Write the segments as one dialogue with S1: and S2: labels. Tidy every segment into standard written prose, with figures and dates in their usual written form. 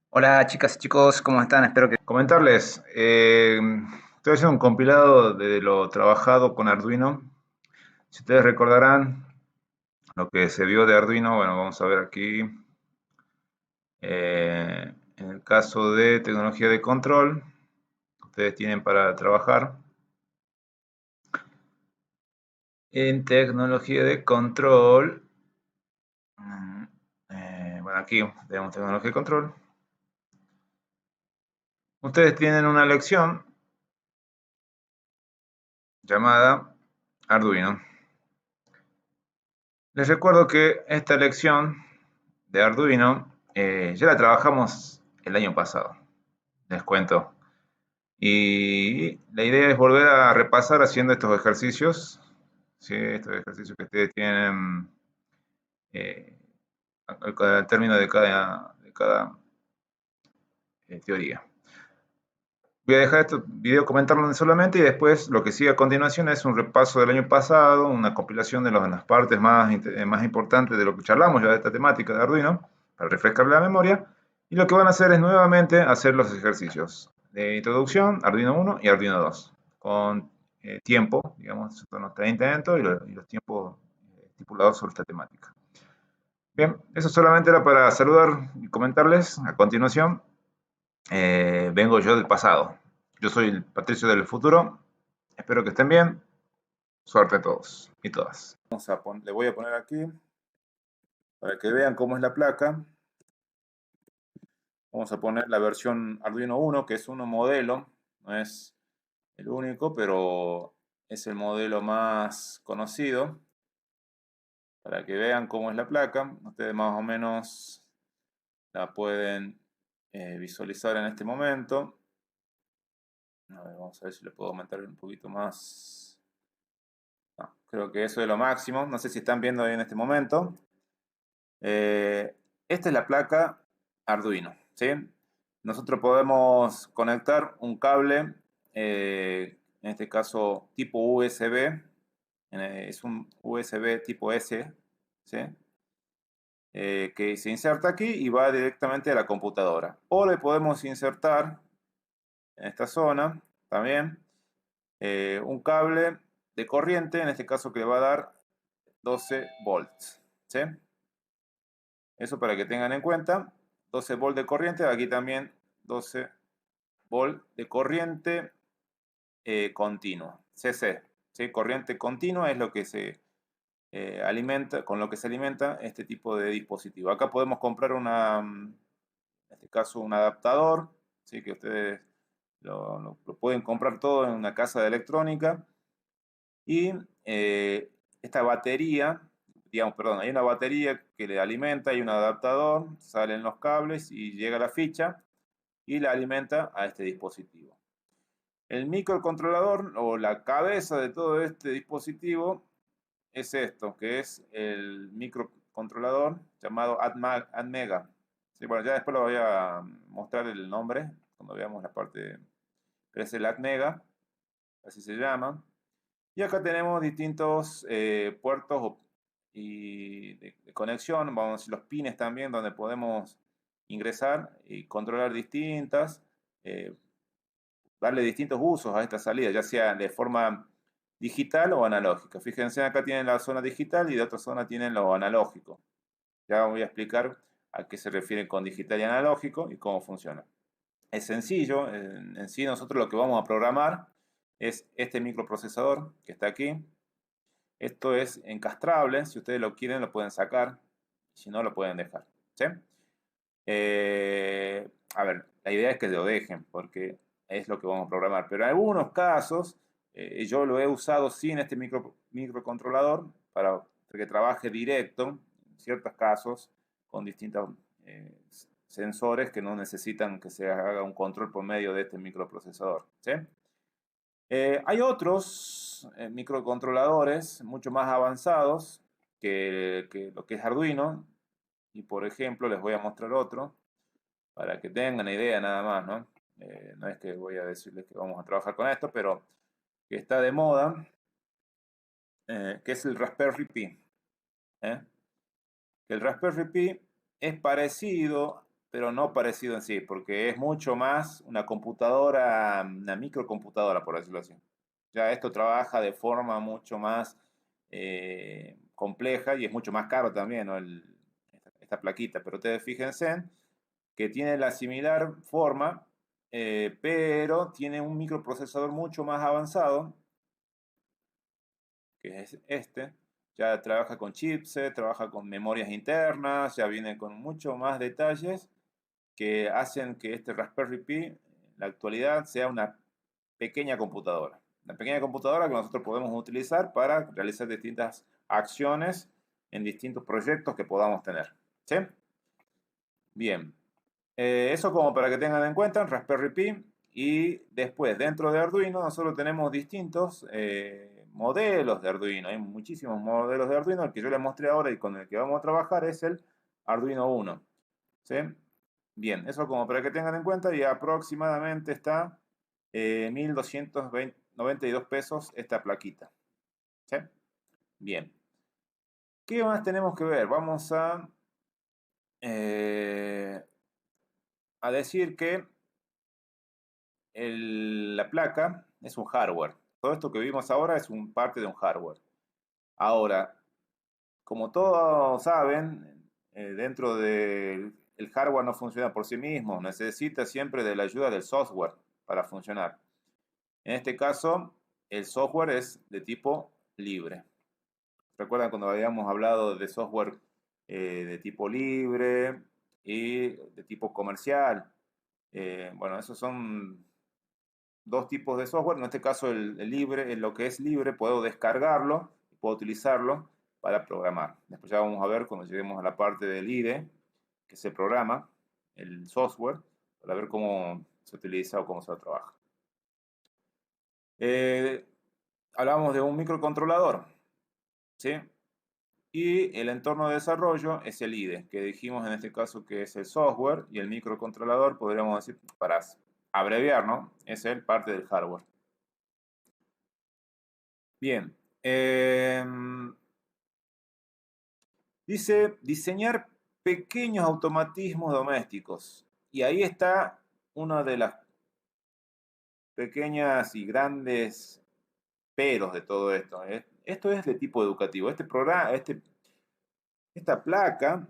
S1: Hola chicas y chicos, ¿cómo están? Espero que...
S2: Comentarles, estoy haciendo un compilado de lo trabajado con Arduino. Si ustedes recordarán lo que se vio de Arduino, bueno, vamos a ver aquí. En el caso de tecnología de control, ustedes tienen para trabajar. En tecnología de control, bueno, aquí tenemos tecnología de control. Ustedes tienen una lección llamada Arduino. Les recuerdo que esta lección de Arduino ya la trabajamos el año pasado, les cuento. Y la idea es volver a repasar haciendo estos ejercicios, ¿sí? Estos ejercicios que ustedes tienen eh, al término de cada teoría. Voy a dejar este video comentarlo solamente y después lo que sigue a continuación es un repaso del año pasado, una compilación de las partes más importantes de lo que charlamos ya de esta temática de Arduino, para refrescar la memoria. Y lo que van a hacer es nuevamente hacer los ejercicios de introducción, Arduino 1 y Arduino 2, con tiempo, digamos, son los 30 intentos y los tiempos estipulados sobre esta temática. Bien, eso solamente era para saludar y comentarles. A continuación, vengo yo del pasado. Yo soy el Patricio del futuro. Espero que estén bien. Suerte a todos y todas. Le voy a poner aquí para que vean cómo es la placa. Vamos a poner la versión Arduino 1, que es un modelo. No es el único, pero es el modelo más conocido. Para que vean cómo es la placa. Ustedes más o menos la pueden visualizar en este momento. A ver, vamos a ver si le puedo aumentar un poquito más. No, creo que eso es lo máximo. No sé si están viendo ahí en este momento. Esta es la placa Arduino, ¿sí? Nosotros podemos conectar un cable, en este caso tipo USB. Es un USB tipo S, ¿sí? Que se inserta aquí y va directamente a la computadora. O le podemos insertar en esta zona también un cable de corriente, en este caso que le va a dar 12 volts, ¿sí? Eso para que tengan en cuenta, 12 volts de corriente, aquí también 12 volts de corriente continua, CC, ¿sí? Corriente continua es lo que se alimenta, con lo que se alimenta este tipo de dispositivo. Acá podemos comprar en este caso un adaptador, ¿sí? Que ustedes lo pueden comprar todo en una casa de electrónica. Y esta batería, digamos, perdón, hay una batería que le alimenta, hay un adaptador, salen los cables y llega la ficha y la alimenta a este dispositivo. El microcontrolador o la cabeza de todo este dispositivo es esto, que es el microcontrolador llamado ATmega. Sí, bueno, ya después lo voy a mostrar el nombre cuando veamos la parte, pero es el ATmega, así se llama. Y acá tenemos distintos puertos y de conexión, vamos a decir los pines también, donde podemos ingresar y controlar eh, darle distintos usos a esta salida, ya sea de forma digital o analógica. Fíjense, acá tienen la zona digital y de otra zona tienen lo analógico. Ya voy a explicar a qué se refiere con digital y analógico y cómo funciona. Es sencillo, en sí nosotros lo que vamos a programar es este microprocesador que está aquí. Esto es encastrable, si ustedes lo quieren lo pueden sacar, si no lo pueden dejar, ¿sí? A ver, la idea es que lo dejen porque es lo que vamos a programar, pero en algunos casos yo lo he usado sin este microcontrolador para que trabaje directo, en ciertos casos, con distintos eh, sensores que no necesitan que se haga un control por medio de este microprocesador, ¿sí? Hay otros microcontroladores mucho más avanzados que lo que es Arduino. Y por ejemplo, les voy a mostrar otro para que tengan una idea nada más, ¿no? No es que voy a decirles que vamos a trabajar con esto, pero que está de moda, que es el Raspberry Pi. ¿eh? El Raspberry Pi es parecido, pero no parecido en sí, porque es mucho más una computadora, una microcomputadora, por decirlo así. Ya esto trabaja de forma mucho más compleja y es mucho más caro también, ¿no? Esta plaquita, pero ustedes fíjense que tiene la similar forma, pero tiene un microprocesador mucho más avanzado, que es este. Ya trabaja con chipset, trabaja con memorias internas, ya viene con mucho más detalles que hacen que este Raspberry Pi en la actualidad sea una pequeña computadora. Una pequeña computadora que nosotros podemos utilizar para realizar distintas acciones en distintos proyectos que podamos tener. ¿Sí? Bien. Eso como para que tengan en cuenta Raspberry Pi. Y después, dentro de Arduino, nosotros tenemos distintos modelos de Arduino. Hay muchísimos modelos de Arduino. El que yo les mostré ahora y con el que vamos a trabajar es el Arduino Uno. ¿Sí? Bien, eso como para que tengan en cuenta. Y aproximadamente está 1.292 pesos esta plaquita. ¿Sí? Bien. ¿Qué más tenemos que ver? Vamos eh, a decir que la placa es un hardware. Todo esto que vimos ahora es parte de un hardware. Ahora, como todos saben, dentro del hardware no funciona por sí mismo, necesita siempre de la ayuda del software para funcionar. En este caso, el software es de tipo libre. ¿Recuerdan cuando habíamos hablado de software de tipo libre y de tipo comercial? Bueno, esos son dos tipos de software. En este caso, el libre, en lo que es libre, puedo descargarlo y puedo utilizarlo para programar. Después ya vamos a ver cuando lleguemos a la parte del IDE, que se programa, el software, para ver cómo se utiliza o cómo se trabaja. Eh, Hablamos de un microcontrolador, ¿sí? Y el entorno de desarrollo es el IDE, que dijimos en este caso que es el software, y el microcontrolador, podríamos decir, para abreviar, ¿no? Es el parte del hardware. Bien. Dice diseñar pequeños automatismos domésticos. Y ahí está una de las pequeñas y grandes peros de todo esto. Esto es de tipo educativo. Este programa, esta placa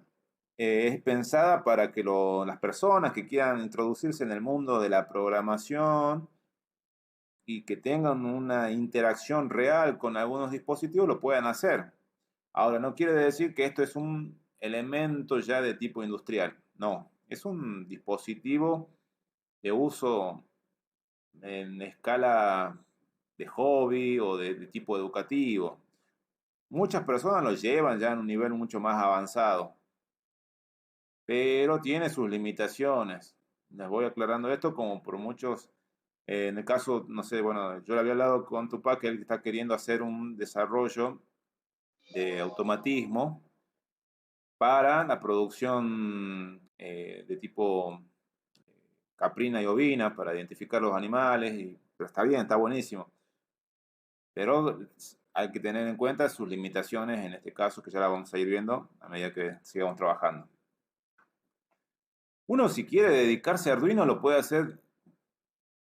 S2: es pensada para que las personas que quieran introducirse en el mundo de la programación y que tengan una interacción real con algunos dispositivos lo puedan hacer. Ahora, no quiere decir que esto es un elemento ya de tipo industrial. No, es un dispositivo de uso en escala de hobby o de tipo educativo. Muchas personas lo llevan ya en un nivel mucho más avanzado, pero tiene sus limitaciones. Les voy aclarando esto como por muchos, en el caso, no sé, bueno, yo le había hablado con Tupac que él está queriendo hacer un desarrollo de automatismo para la producción de tipo caprina y ovina, para identificar los animales, pero está bien, está buenísimo. Pero hay que tener en cuenta sus limitaciones en este caso, que ya la vamos a ir viendo a medida que sigamos trabajando. Uno, si quiere dedicarse a Arduino, lo puede hacer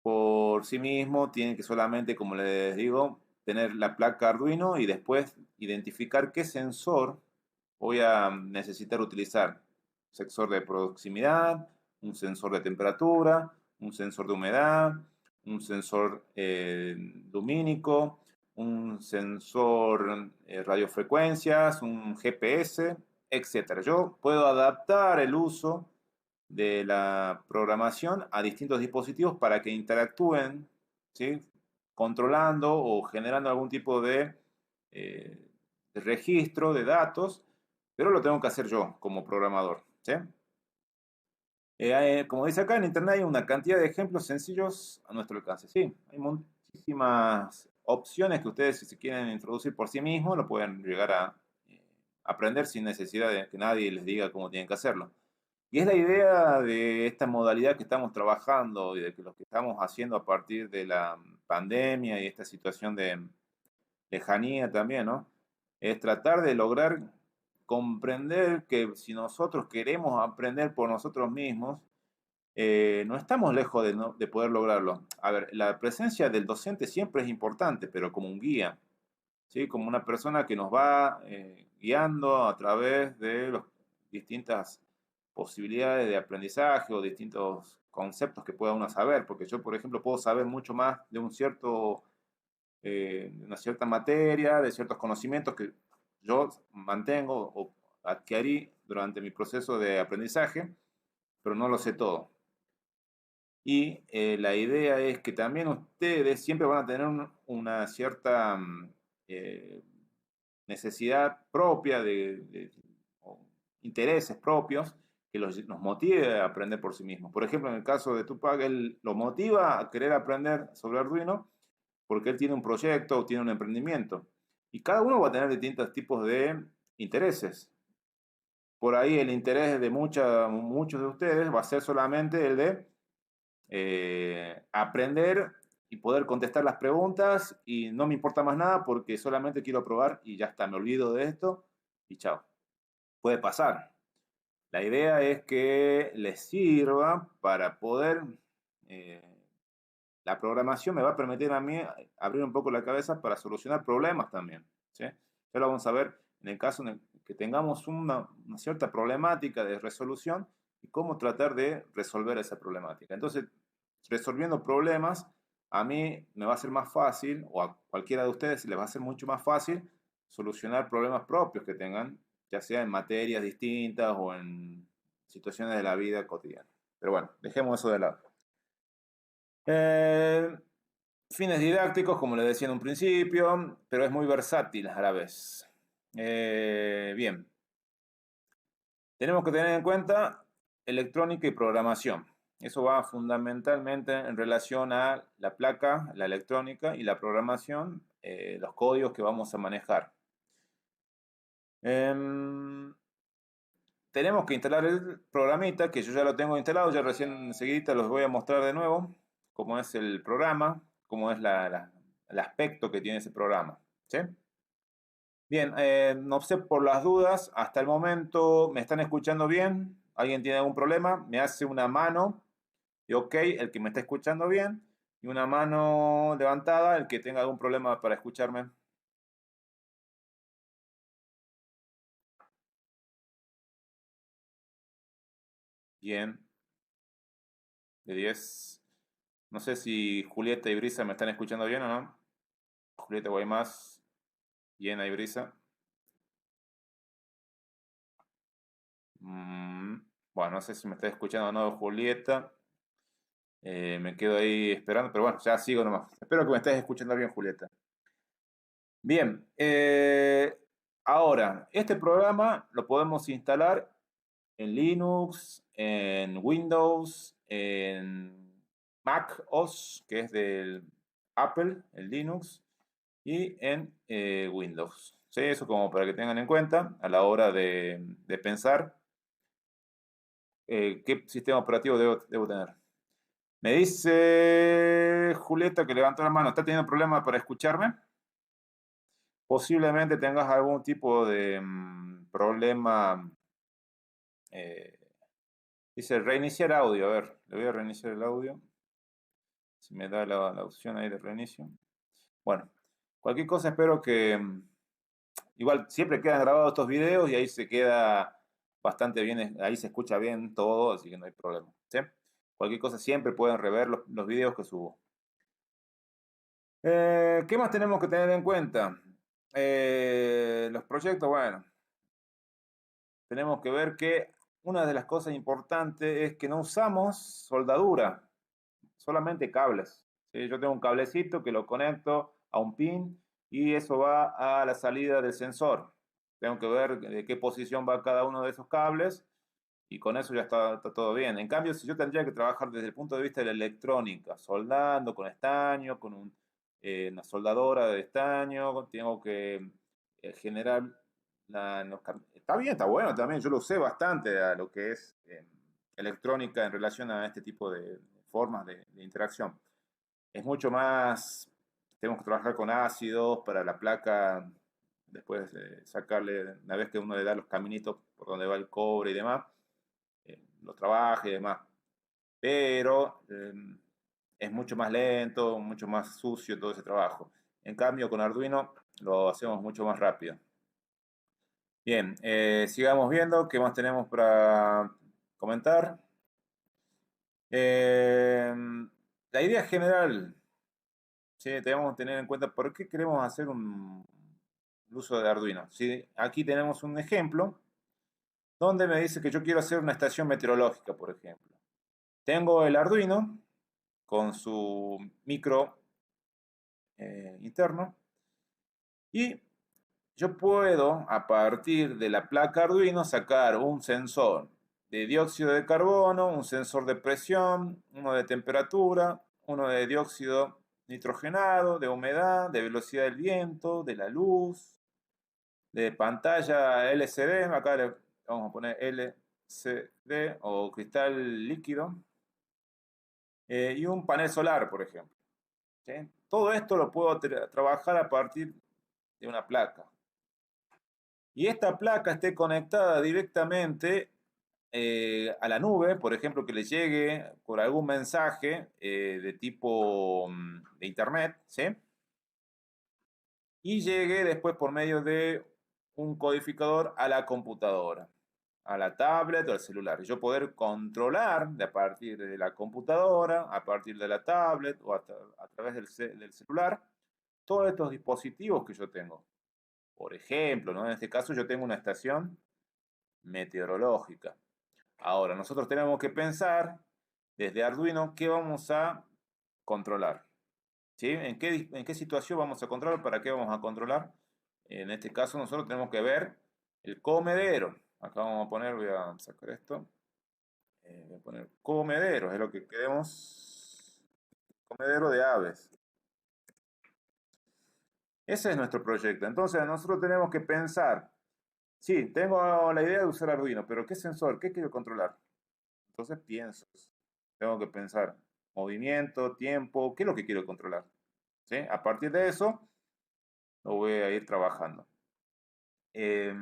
S2: por sí mismo, tiene que solamente, como les digo, tener la placa Arduino y después identificar qué sensor voy a necesitar utilizar. Sensor de proximidad, un sensor de temperatura, un sensor de humedad, un sensor lumínico, un sensor radiofrecuencias, un GPS, etcétera. Yo puedo adaptar el uso de la programación a distintos dispositivos para que interactúen, ¿sí? Controlando o generando algún tipo de registro de datos, pero lo tengo que hacer yo como programador. ¿Sí? Como dice acá, en Internet hay una cantidad de ejemplos sencillos a nuestro alcance. Sí, hay muchísimas opciones que ustedes, si se quieren introducir por sí mismos, lo pueden llegar a aprender sin necesidad de que nadie les diga cómo tienen que hacerlo. Y es la idea de esta modalidad que estamos trabajando y de que lo que estamos haciendo a partir de la pandemia y esta situación de lejanía también, ¿no? Es tratar de lograr comprender que si nosotros queremos aprender por nosotros mismos, no estamos lejos de poder lograrlo. A ver, la presencia del docente siempre es importante, pero como un guía, ¿sí? Como una persona que nos va guiando a través de las distintas posibilidades de aprendizaje o distintos conceptos que pueda uno saber, porque yo, por ejemplo, puedo saber mucho más de una cierta materia, de ciertos conocimientos que yo mantengo o adquirí durante mi proceso de aprendizaje, pero no lo sé todo. Y la idea es que también ustedes siempre van a tener una cierta eh, necesidad propia o intereses propios que nos motive a aprender por sí mismos. Por ejemplo, en el caso de Tupac, él lo motiva a querer aprender sobre Arduino porque él tiene un proyecto o tiene un emprendimiento. Y cada uno va a tener distintos tipos de intereses. Por ahí el interés de muchos de ustedes va a ser solamente el de aprender y poder contestar las preguntas y no me importa más nada porque solamente quiero probar y ya está, me olvido de esto y chao. Puede pasar. La idea es que les sirva para poder... la programación me va a permitir a mí abrir un poco la cabeza para solucionar problemas también, ¿sí? Ya lo vamos a ver en el caso en el que tengamos una cierta problemática de resolución y cómo tratar de resolver esa problemática. Entonces, resolviendo problemas, a mí me va a ser más fácil, o a cualquiera de ustedes les va a ser mucho más fácil solucionar problemas propios que tengan, ya sea en materias distintas o en situaciones de la vida cotidiana. Pero bueno, dejemos eso de lado. Eh, Fines didácticos, como les decía en un principio, pero es muy versátil a la vez. Bien, tenemos que tener en cuenta electrónica y programación. Eso va fundamentalmente en relación a la placa, la electrónica y la programación, los códigos que vamos a manejar. Tenemos que instalar el programita, que yo ya lo tengo instalado, ya recién enseguida los voy a mostrar de nuevo, cómo es el programa, cómo es el aspecto que tiene ese programa. ¿Sí? Bien, no sé por las dudas, hasta el momento me están escuchando bien. ¿Alguien tiene algún problema? Me hace una mano y ok, el que me está escuchando bien, y una mano levantada, el que tenga algún problema para escucharme. Bien, de 10. No sé si Julieta y Brisa me están escuchando bien o no. Julieta Guaymas, Bien, y Brisa. Bueno, no sé si me está escuchando o no Julieta. Me quedo ahí esperando, pero bueno, ya sigo nomás. Espero que me estés escuchando bien, Julieta. Bien, ahora, este programa lo podemos instalar en Linux, en Windows, en Mac OS, que es del Apple, el Linux, y en Windows. ¿Sí? Eso como para que tengan en cuenta a la hora de pensar qué sistema operativo debo tener. Me dice Julieta que levantó la mano. ¿Está teniendo problemas para escucharme? Posiblemente tengas algún tipo de problema. eh, Dice reiniciar audio. A ver, le voy a reiniciar el audio. Si me da la opción ahí de reinicio. Bueno, cualquier cosa espero que... igual siempre quedan grabados estos videos y ahí se queda bastante bien, ahí se escucha bien todo, así que no hay problema. ¿Sí? Cualquier cosa siempre pueden rever los videos que subo. ¿Qué más tenemos que tener en cuenta? Los proyectos, bueno, tenemos que ver que una de las cosas importantes es que no usamos soldadura, solamente cables. ¿Sí? Yo tengo un cablecito que lo conecto a un pin y eso va a la salida del sensor. Tengo que ver de qué posición va cada uno de esos cables y con eso ya está todo bien. En cambio, si yo tendría que trabajar desde el punto de vista de la electrónica, soldando con estaño, con una soldadora de estaño, tengo que generar está bien, está bueno también, yo lo usé bastante a lo que es electrónica en relación a este tipo de formas de interacción. Es mucho más, tenemos que trabajar con ácidos para la placa después sacarle, una vez que uno le da los caminitos por donde va el cobre y demás, lo trabaja y demás. Pero es mucho más lento, mucho más sucio todo ese trabajo. En cambio, con Arduino lo hacemos mucho más rápido. Bien, sigamos viendo qué más tenemos para comentar. La idea general, ¿sí? Debemos tener en cuenta por qué queremos hacer un uso de Arduino. ¿Sí? Aquí tenemos un ejemplo donde me dice que yo quiero hacer una estación meteorológica, por ejemplo. Tengo el Arduino con su micro interno y yo puedo, a partir de la placa Arduino, sacar un sensor de dióxido de carbono, un sensor de presión, uno de temperatura, uno de dióxido nitrogenado, de humedad, de velocidad del viento, de la luz, de pantalla LCD, acá le vamos a poner LCD o cristal líquido, y un panel solar, por ejemplo. ¿Sí? Todo esto lo puedo trabajar a partir de una placa. Y esta placa esté conectada directamente a la nube, por ejemplo, que le llegue por algún mensaje de tipo de internet, ¿sí? Y llegue después por medio de un codificador a la computadora, a la tablet o al celular. Yo poder controlar de a partir de la computadora, a partir de la tablet o a través del celular, todos estos dispositivos que yo tengo. Por ejemplo, ¿no? En este caso yo tengo una estación meteorológica. Ahora, nosotros tenemos que pensar desde Arduino qué vamos a controlar. ¿Sí? En qué situación vamos a controlar? ¿Para qué vamos a controlar? En este caso nosotros tenemos que ver el comedero. Acá vamos a poner, voy a sacar esto. Voy a poner comedero, es lo que queremos. Comedero de aves. Ese es nuestro proyecto. Entonces nosotros tenemos que pensar, sí, tengo la idea de usar Arduino, pero ¿qué sensor? ¿Qué quiero controlar? Entonces pienso, tengo que pensar movimiento, tiempo, ¿qué es lo que quiero controlar? ¿Sí? A partir de eso, lo voy a ir trabajando. Eh,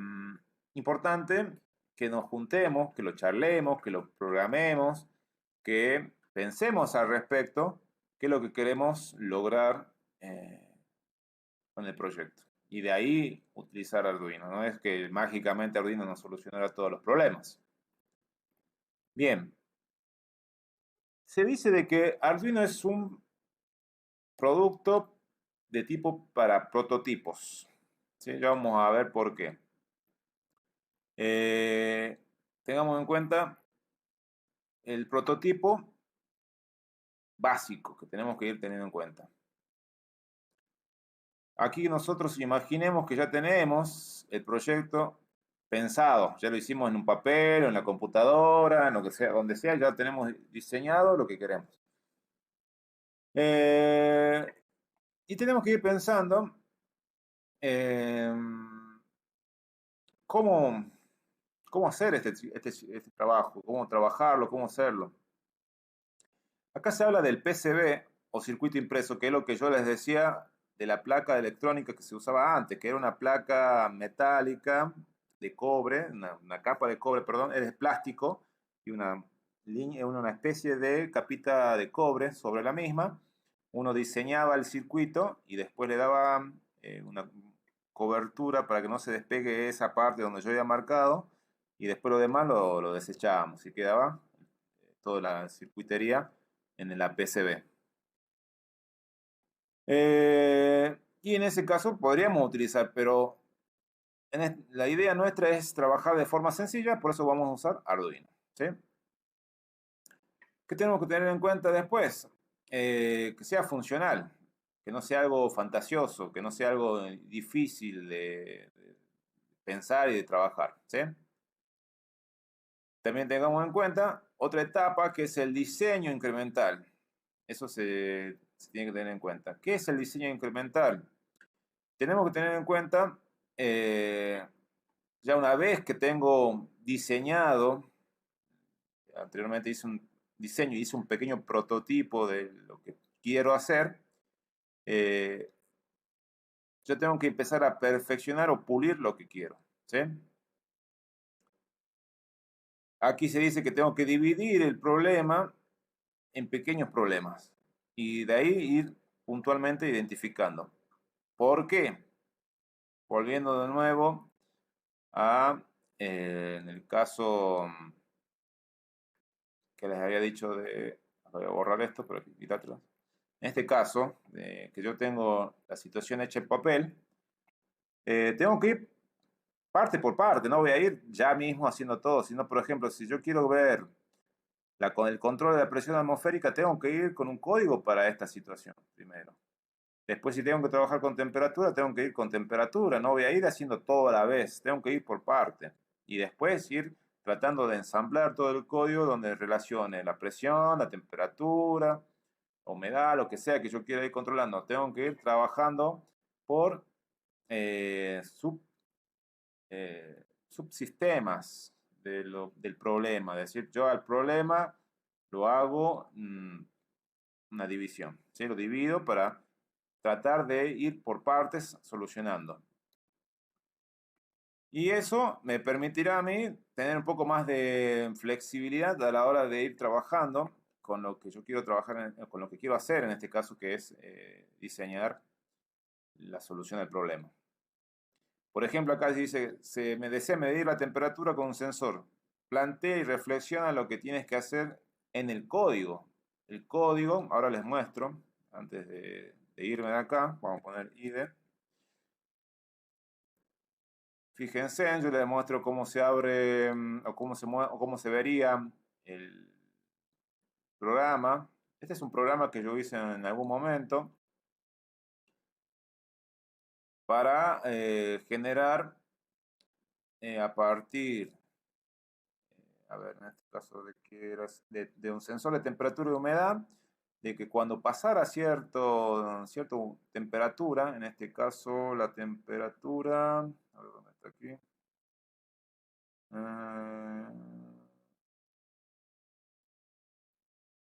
S2: Importante que nos juntemos, que lo charlemos, que lo programemos, que pensemos al respecto, qué es lo que queremos lograr con el proyecto. Y de ahí utilizar Arduino. No es que mágicamente Arduino nos solucionará todos los problemas. Bien, se dice de que Arduino es un producto de tipo para prototipos. ¿Sí? Ya vamos a ver por qué. Tengamos en cuenta el prototipo básico que tenemos que ir teniendo en cuenta. Aquí nosotros imaginemos que ya tenemos el proyecto pensado, ya lo hicimos en un papel, o en la computadora, en lo que sea, donde sea, ya tenemos diseñado lo que queremos. Y tenemos que ir pensando cómo, cómo hacer este trabajo, cómo trabajarlo, cómo hacerlo. Acá se habla del PCB o circuito impreso, que es lo que yo les decía de la placa electrónica que se usaba antes, que era una placa metálica de cobre, una capa de cobre, perdón, es de plástico y una especie de capita de cobre sobre la misma. Uno diseñaba el circuito y después le daba una cobertura para que no se despegue esa parte donde yo había marcado y después lo demás lo desechábamos y quedaba toda la circuitería en la PCB. Y en ese caso podríamos utilizar, pero la idea nuestra es trabajar de forma sencilla, por eso vamos a usar Arduino. ¿Sí? ¿Qué tenemos que tener en cuenta después? Que sea funcional, que no sea algo fantasioso, que no sea algo difícil de pensar y de trabajar. ¿Sí? También tengamos en cuenta otra etapa que es el diseño incremental. Eso se tiene que tener en cuenta. ¿Qué es el diseño incremental? Tenemos que tener en cuenta, ya una vez que tengo diseñado, anteriormente hice un diseño, hice un pequeño prototipo de lo que quiero hacer, yo tengo que empezar a perfeccionar o pulir lo que quiero, ¿sí? Aquí se dice que tengo que dividir el problema en pequeñños problemas y de ahí ir puntualmente identificando. ¿Por qué? Volviendo de nuevo a, en el caso que les había dicho de, voy a borrar esto, pero quitártelo. En este caso, que yo tengo la situación hecha en papel, tengo que ir parte por parte, no voy a ir ya mismo haciendo todo, sino, por ejemplo, si yo quiero ver con el control de la presión atmosférica, tengo que ir con un código para esta situación primero. Después, si tengo que trabajar con temperatura, tengo que ir con temperatura, no voy a ir haciendo todo a la vez, tengo que ir por parte. Y después ir tratando de ensamblar todo el código donde relacione la presión, la temperatura, humedad, lo que sea que yo quiera ir controlando. Tengo que ir trabajando por subsistemas del problema. Es decir, yo al problema lo hago una división. ¿Sí? Lo divido para tratar de ir por partes solucionando. Y eso me permitirá a mí tener un poco más de flexibilidad a la hora de ir trabajando con lo que yo quiero trabajar, con lo que quiero hacer en este caso, que es diseñar la solución del problema. Por ejemplo, acá dice, se me desea medir la temperatura con un sensor. Plantea y reflexiona lo que tienes que hacer en el código. El código, ahora les muestro, antes de irme de acá, vamos a poner IDE. Fíjense, yo les muestro cómo se abre o cómo se vería el programa. Este es un programa que yo hice en algún momento para generar a partir, a ver, en este caso de que era de un sensor de temperatura y humedad, de que cuando pasara cierta temperatura, en este caso la temperatura, a ver dónde está aquí,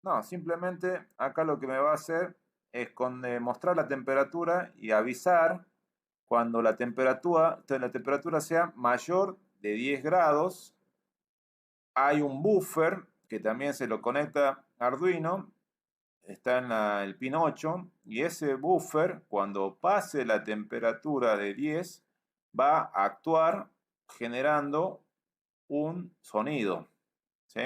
S2: no, simplemente acá lo que me va a hacer es mostrar la temperatura y avisar cuando la temperatura sea mayor de 10 grados. Hay un buffer que también se lo conecta a Arduino, está en el pin 8, y ese buffer, cuando pase la temperatura de 10, va a actuar generando un sonido, ¿sí?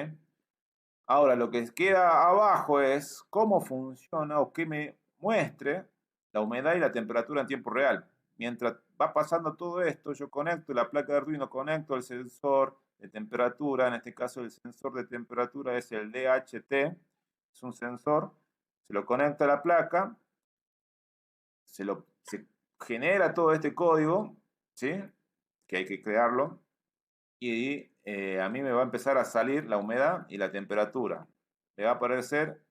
S2: Ahora, lo que queda abajo es cómo funciona o que me muestre la humedad y la temperatura en tiempo real. Mientras va pasando todo esto, yo conecto la placa de Arduino, conecto el sensor de temperatura, en este caso el sensor de temperatura es el DHT, es un sensor, se lo conecta a la placa, se genera todo este código, ¿sí? Que hay que crearlo, y a mí me va a empezar a salir la humedad y la temperatura. Me va a aparecer,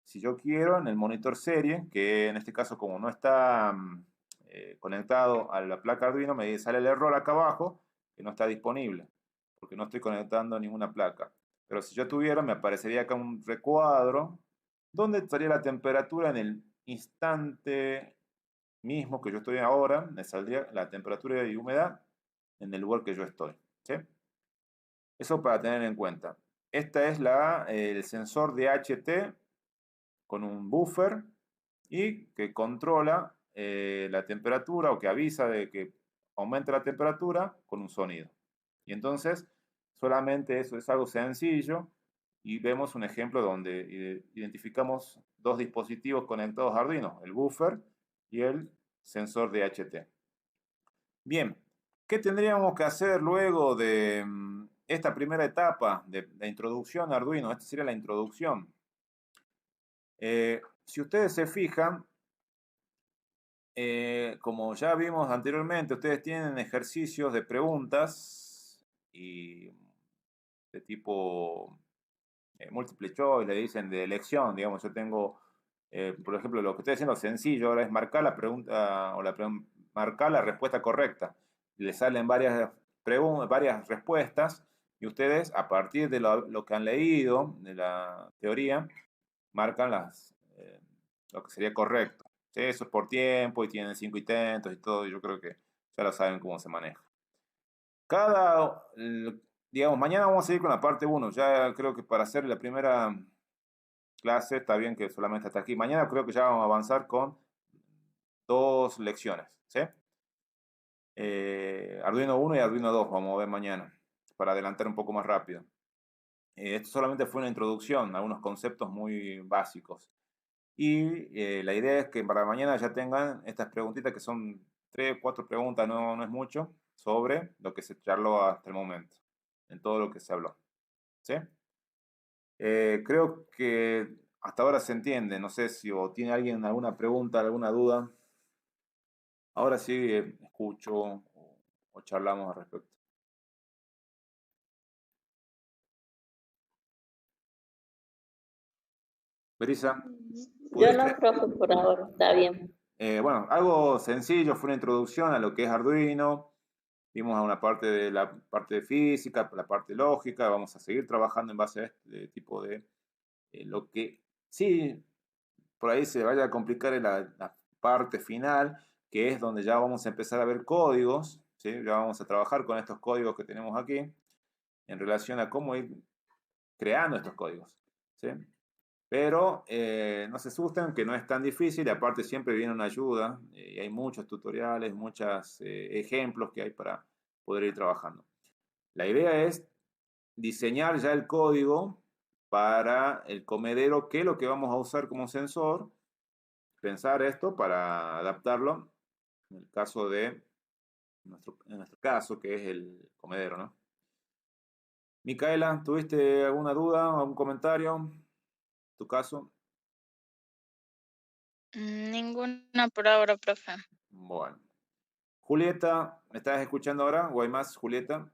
S2: si yo quiero, en el monitor serie, que en este caso como no está conectado a la placa Arduino, me sale el error acá abajo, que no está disponible, porque no estoy conectando ninguna placa. Pero si yo tuviera, me aparecería acá un recuadro, donde estaría la temperatura en el instante mismo que yo estoy ahora, me saldría la temperatura y humedad en el lugar que yo estoy, ¿sí? Eso para tener en cuenta. Esta es el sensor DHT con un buffer y que controla la temperatura o que avisa de que aumente la temperatura con un sonido. Y entonces, solamente eso es algo sencillo y vemos un ejemplo donde identificamos dos dispositivos conectados a Arduino, el buffer y el sensor DHT. Bien, ¿qué tendríamos que hacer luego de esta primera etapa de la introducción a Arduino? Esta sería la introducción. Si ustedes se fijan, como ya vimos anteriormente, ustedes tienen ejercicios de preguntas y de tipo múltiple choice, le dicen de elección, digamos, yo tengo, por ejemplo, lo que estoy haciendo sencillo ahora es marcar la pregunta o marcar la respuesta correcta. Le salen varias preguntas, varias respuestas y ustedes a partir de lo que han leído de la teoría marcan lo que sería correcto. ¿sí? Eso es por tiempo y tienen 5 intentos y todo. Yo creo que ya lo saben cómo se maneja. Digamos, mañana vamos a seguir con la parte 1. Ya creo que para hacer la primera clase está bien que solamente hasta aquí. Mañana creo que ya vamos a avanzar con 2 lecciones, ¿sí? Arduino 1 y Arduino 2 vamos a ver mañana, para adelantar un poco más rápido. Esto solamente fue una introducción, algunos conceptos muy básicos. Y la idea es que para mañana ya tengan estas preguntitas que son 3, 4 preguntas, no es mucho, sobre lo que se charló hasta el momento, en todo lo que se habló. ¿Sí? Creo que hasta ahora se entiende, no sé si o tiene alguien alguna pregunta, alguna duda. Ahora sí escucho o charlamos al respecto. Berisa,
S3: Yo
S2: ¿pudiste?
S3: no, profe, por ahora, está bien.
S2: Bueno, algo sencillo, fue una introducción a lo que es Arduino. Vimos a una parte de la parte de física, la parte lógica. Vamos a seguir trabajando en base a este tipo de lo que sí por ahí se vaya a complicar en la parte final, que es donde ya vamos a empezar a ver códigos, ¿sí? Ya vamos a trabajar con estos códigos que tenemos aquí en relación a cómo ir creando estos códigos, ¿sí? Pero no se asusten, que no es tan difícil, y aparte siempre viene una ayuda, y hay muchos tutoriales, muchos ejemplos que hay para poder ir trabajando. La idea es diseñar ya el código para el comedero, que es lo que vamos a usar como sensor, pensar esto para adaptarlo en el caso de, en nuestro caso, que es el comedero, ¿no? Micaela, ¿tuviste alguna duda, algún comentario? ¿Tu caso?
S4: Ninguna por ahora, profe.
S2: Bueno. Julieta, ¿me estás escuchando ahora? ¿O hay más, Julieta?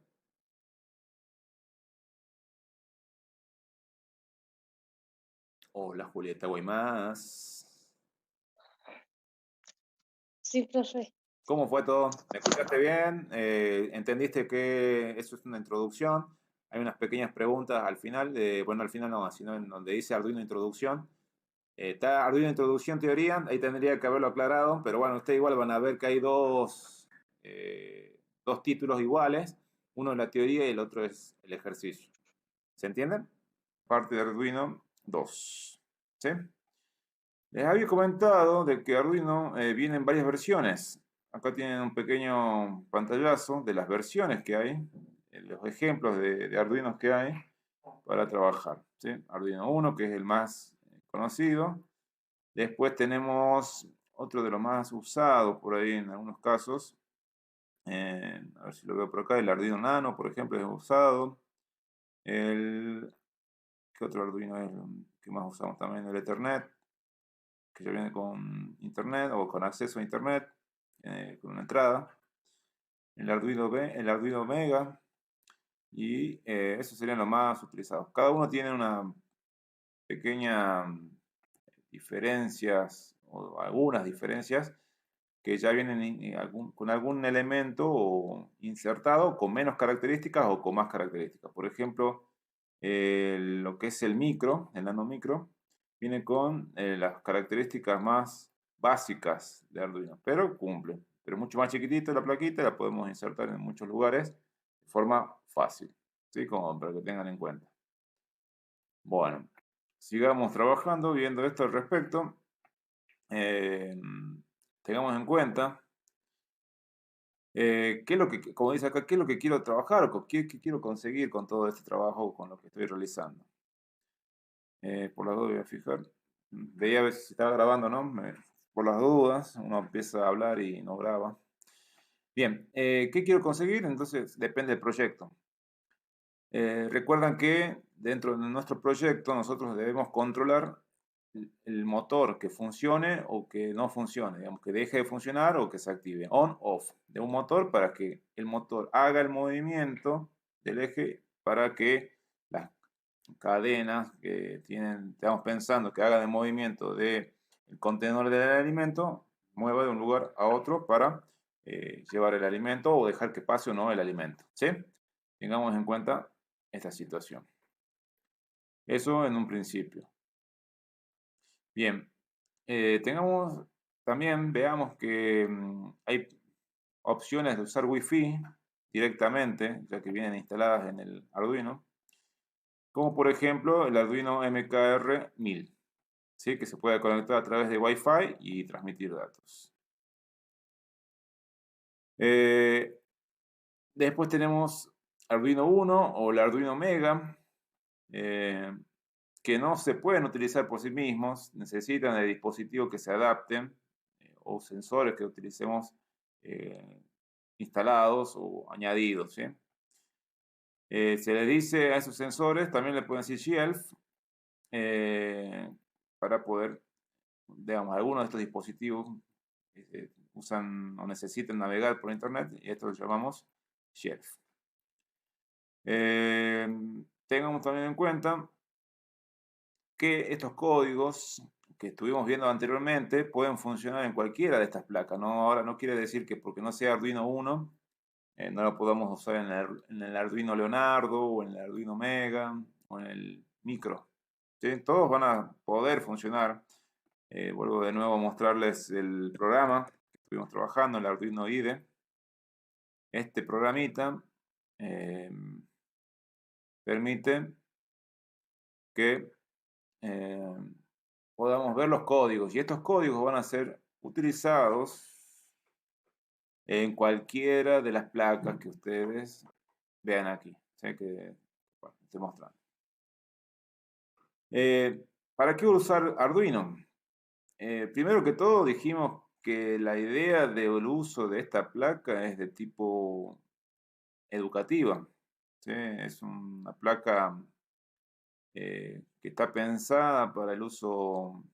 S2: Hola, Julieta, ¿o hay más?
S3: Sí, profe.
S2: ¿Cómo fue todo? ¿Me escuchaste bien? ¿Entendiste que eso es una introducción? Hay unas pequeñas preguntas al final, bueno, al final no, sino en donde dice Arduino Introducción. Está Arduino Introducción Teoría, ahí tendría que haberlo aclarado, pero bueno, ustedes igual van a ver que hay dos títulos iguales, uno es la teoría y el otro es el ejercicio. ¿Se entienden? Parte de Arduino 2. ¿Sí? Les había comentado de que Arduino viene en varias versiones. Acá tienen un pequeño pantallazo de las versiones que hay, los ejemplos de Arduinos que hay para trabajar. ¿Sí? Arduino 1, que es el más conocido. Después tenemos otro de los más usados por ahí en algunos casos. A ver si lo veo por acá. El Arduino Nano, por ejemplo, es usado. ¿Qué otro Arduino es el que más usamos también? El Ethernet, que ya viene con internet o con acceso a internet, con una entrada. El Arduino Mega, y esos serían los más utilizados. Cada uno tiene una pequeña diferencias o algunas diferencias que ya vienen con algún elemento o insertado con menos características o con más características. Por ejemplo, lo que es el micro, el nanomicro, viene con las características más básicas de Arduino, pero cumple. Pero mucho más chiquitita la plaquita, la podemos insertar en muchos lugares de forma fácil, ¿sí? Como para que tengan en cuenta. Bueno, sigamos trabajando, viendo esto al respecto. Tengamos en cuenta qué es lo que, como dice acá, qué es lo que quiero trabajar o qué quiero conseguir con todo este trabajo, con lo que estoy realizando. Por las dudas voy a fijar. Veía a ver si estaba grabando, ¿no? Por las dudas, uno empieza a hablar y no graba. Bien, ¿qué quiero conseguir? Entonces depende del proyecto. Recuerdan que dentro de nuestro proyecto nosotros debemos controlar el motor que funcione o que no funcione, digamos que deje de funcionar o que se active, on, off, de un motor para que el motor haga el movimiento del eje para que las cadenas que estamos pensando que hagan el movimiento del contenedor del alimento, mueva de un lugar a otro para llevar el alimento o dejar que pase o no el alimento, ¿sí? Tengamos en cuenta esta situación. Eso en un principio. Bien, tengamos también veamos que hay opciones de usar Wi-Fi directamente, ya que vienen instaladas en el Arduino, como por ejemplo el Arduino MKR1000, ¿sí? Que se puede conectar a través de Wi-Fi y transmitir datos. Después tenemos Arduino Uno o el Arduino Mega, que no se pueden utilizar por sí mismos, necesitan de dispositivos que se adapten o sensores que utilicemos instalados o añadidos, ¿sí? Se le dice a esos sensores, también le pueden decir shelf, para poder, digamos, algunos de estos dispositivos usan o necesitan navegar por internet, y esto lo llamamos shelf. Tengamos también en cuenta que estos códigos que estuvimos viendo anteriormente pueden funcionar en cualquiera de estas placas, ¿no? Ahora no quiere decir que porque no sea Arduino Uno no lo podamos usar en el Arduino Leonardo o en el Arduino Mega o en el Micro, ¿sí? Todos van a poder funcionar. Vuelvo de nuevo a mostrarles el programa que estuvimos trabajando, el Arduino IDE. Este programita permite que podamos ver los códigos, y estos códigos van a ser utilizados en cualquiera de las placas que ustedes vean aquí, ¿sí? Que bueno, estoy mostrando. ¿Para qué usar Arduino? Primero que todo dijimos que la idea del uso de esta placa es de tipo educativa, ¿sí? Es una placa que está pensada para el uso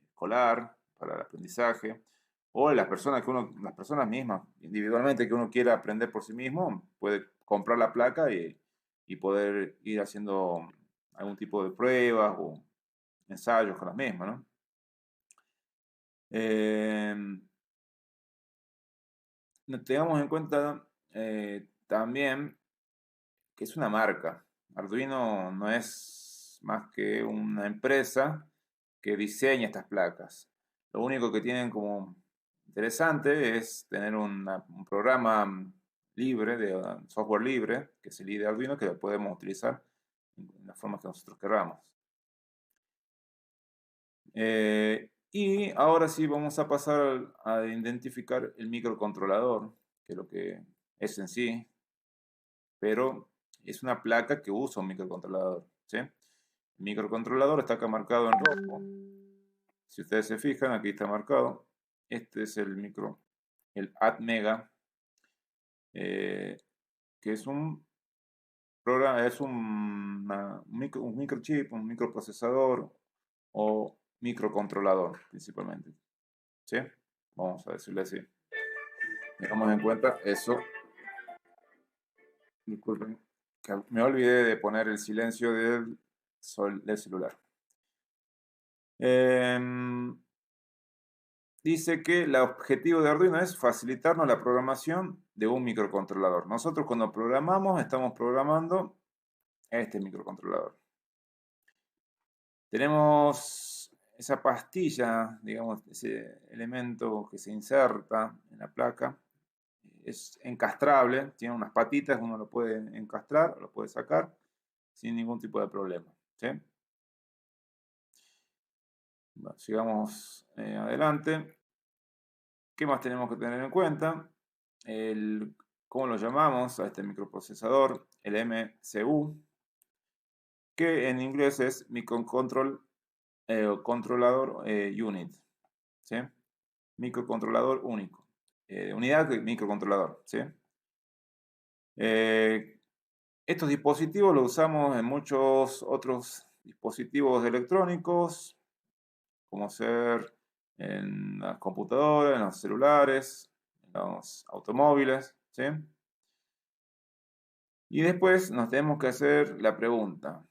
S2: escolar, para el aprendizaje, o las personas las personas mismas, individualmente, que uno quiera aprender por sí mismo, puede comprar la placa y poder ir haciendo algún tipo de pruebas o ensayos con las mismas, ¿no? Tengamos en cuenta también que es una marca. Arduino no es más que una empresa que diseña estas placas. Lo único que tienen como interesante es tener un programa libre, de software libre, que es el IDE Arduino, que lo podemos utilizar en la forma que nosotros queramos. Y ahora sí vamos a pasar a identificar el microcontrolador, que es lo que es en sí, pero es una placa que usa un microcontrolador, ¿sí? El microcontrolador está acá marcado en rojo. Si ustedes se fijan, aquí está marcado. Este es el ATmega, que es un programa, es un microchip, un microprocesador o microcontrolador principalmente, ¿sí? Vamos a decirle así. Tengamos en cuenta eso. Disculpen, que me olvidé de poner el silencio del celular. Dice que el objetivo de Arduino es facilitarnos la programación de un microcontrolador. Nosotros cuando programamos, estamos programando este microcontrolador. Tenemos esa pastilla, digamos, ese elemento que se inserta en la placa. Es encastrable, tiene unas patitas, uno lo puede encastrar, lo puede sacar sin ningún tipo de problema, ¿sí? Bueno, sigamos adelante. ¿Qué más tenemos que tener en cuenta? ¿Cómo lo llamamos a este microprocesador? El MCU, que en inglés es Microcontroller Unit, ¿sí? Microcontrolador único. Unidad de microcontrolador, ¿sí? Estos dispositivos los usamos en muchos otros dispositivos electrónicos, como ser en las computadoras, en los celulares, en los automóviles, ¿sí? Y después nos tenemos que hacer la pregunta,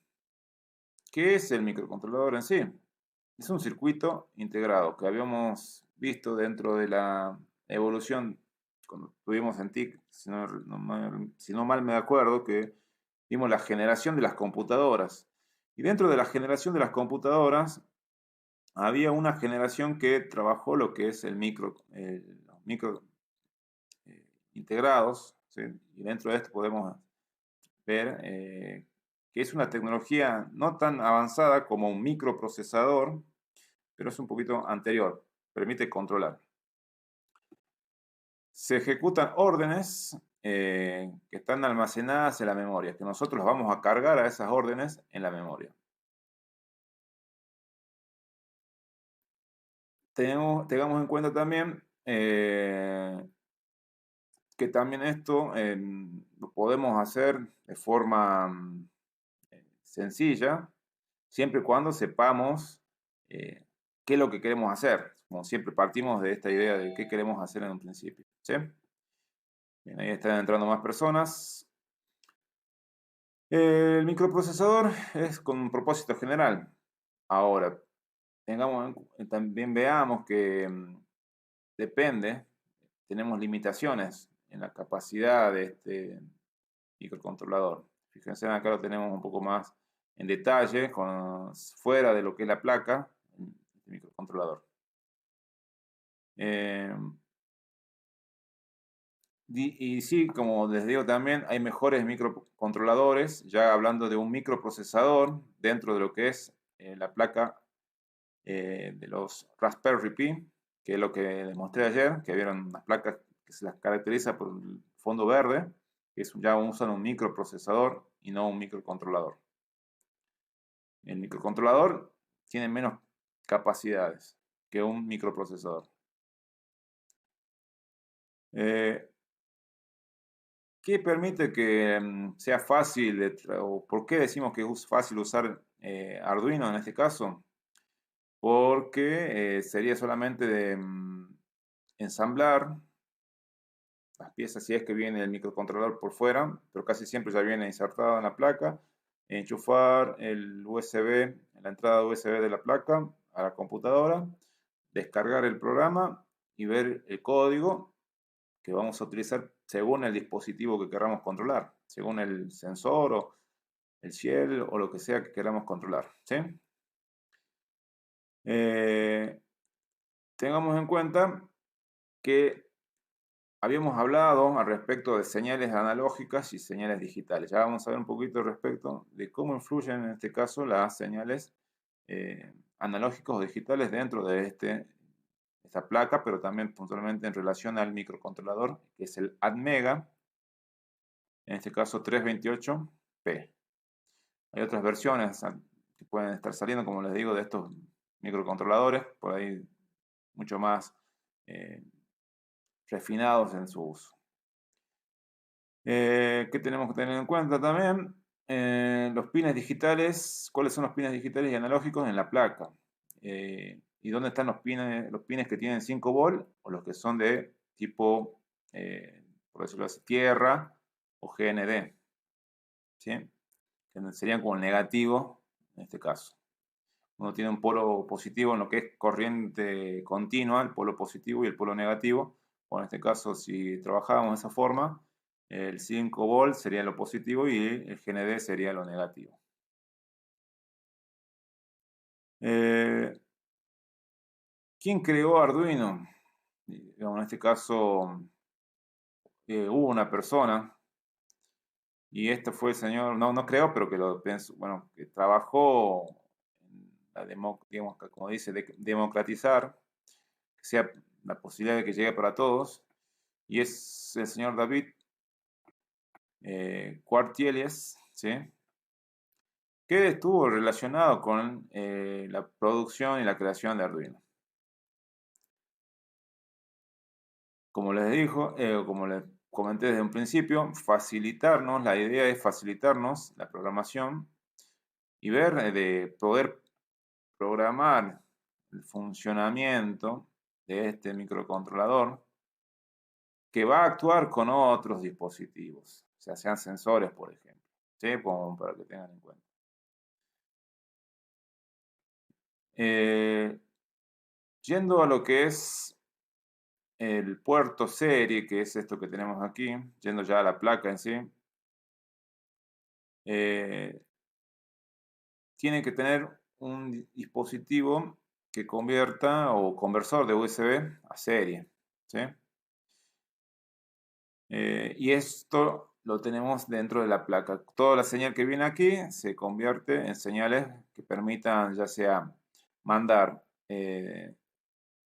S2: ¿qué es el microcontrolador en sí? Es un circuito integrado que habíamos visto dentro de la evolución cuando tuvimos en TIC, si no mal me acuerdo, que vimos la generación de las computadoras. Y dentro de la generación de las computadoras había una generación que trabajó lo que es los micro integrados, ¿sí? Y dentro de esto podemos ver que es una tecnología no tan avanzada como un microprocesador, pero es un poquito anterior, permite controlar. Se ejecutan órdenes que están almacenadas en la memoria, que nosotros vamos a cargar a esas órdenes en la memoria. Tengamos en cuenta también que también esto lo podemos hacer de forma sencilla, siempre y cuando sepamos qué es lo que queremos hacer. Como siempre partimos de esta idea de qué queremos hacer en un principio. ¿Sí? Bien, ahí están entrando más personas. El microprocesador es con un propósito general. Ahora, también veamos que depende, tenemos limitaciones en la capacidad de este microcontrolador. Fíjense, acá lo tenemos un poco más en detalle, fuera de lo que es la placa, este microcontrolador. Y sí, como les digo también, hay mejores microcontroladores, ya hablando de un microprocesador dentro de lo que es la placa de los Raspberry Pi, que es lo que les mostré ayer, que vieron unas placas que se las caracteriza por el fondo verde, que ya usan un microprocesador y no un microcontrolador. El microcontrolador tiene menos capacidades que un microprocesador. ¿Qué permite que sea fácil, o por qué decimos que es fácil usar Arduino en este caso? Porque sería solamente de ensamblar las piezas, si es que viene el microcontrolador por fuera, pero casi siempre ya viene insertado en la placa, enchufar el USB, la entrada USB de la placa a la computadora, descargar el programa y ver el código que vamos a utilizar según el dispositivo que queramos controlar, según el sensor o el shell o lo que sea que queramos controlar. ¿Sí? Tengamos en cuenta que habíamos hablado al respecto de señales analógicas y señales digitales. Ya vamos a ver un poquito al respecto de cómo influyen en este caso las señales analógicas o digitales dentro de esta placa, pero también puntualmente en relación al microcontrolador, que es el ATmega, en este caso 328P. Hay otras versiones que pueden estar saliendo, como les digo, de estos microcontroladores, por ahí mucho más refinados en su uso. ¿Qué tenemos que tener en cuenta también? Los pines digitales, ¿cuáles son los pines digitales y analógicos en la placa? ¿Y dónde están los pines que tienen 5 volt o los que son de tipo, por decirlo así, tierra o GND? ¿Sí? Que serían como el negativo en este caso. Uno tiene un polo positivo en lo que es corriente continua, el polo positivo y el polo negativo. O en este caso, si trabajábamos de esa forma, el 5 volt sería lo positivo y el GND sería lo negativo. ¿Quién creó Arduino? En este caso, hubo una persona, y este fue el señor, no creo, pero que lo pensó, bueno, que trabajó en la digamos, como dice, democratizar, que sea la posibilidad de que llegue para todos, y es el señor David Quartielles, ¿sí? Que estuvo relacionado con la producción y la creación de Arduino. Como les dijo, como les comenté desde un principio, la idea es facilitarnos la programación y ver de poder programar el funcionamiento de este microcontrolador que va a actuar con otros dispositivos, o sea, sean sensores, por ejemplo, ¿sí? Como para que tengan en cuenta. Yendo a lo que es el puerto serie, que es esto que tenemos aquí, yendo ya a la placa en sí, tiene que tener un dispositivo que convierta o conversor de USB a serie, ¿sí? Y esto lo tenemos dentro de la placa. Toda la señal que viene aquí se convierte en señales que permitan ya sea mandar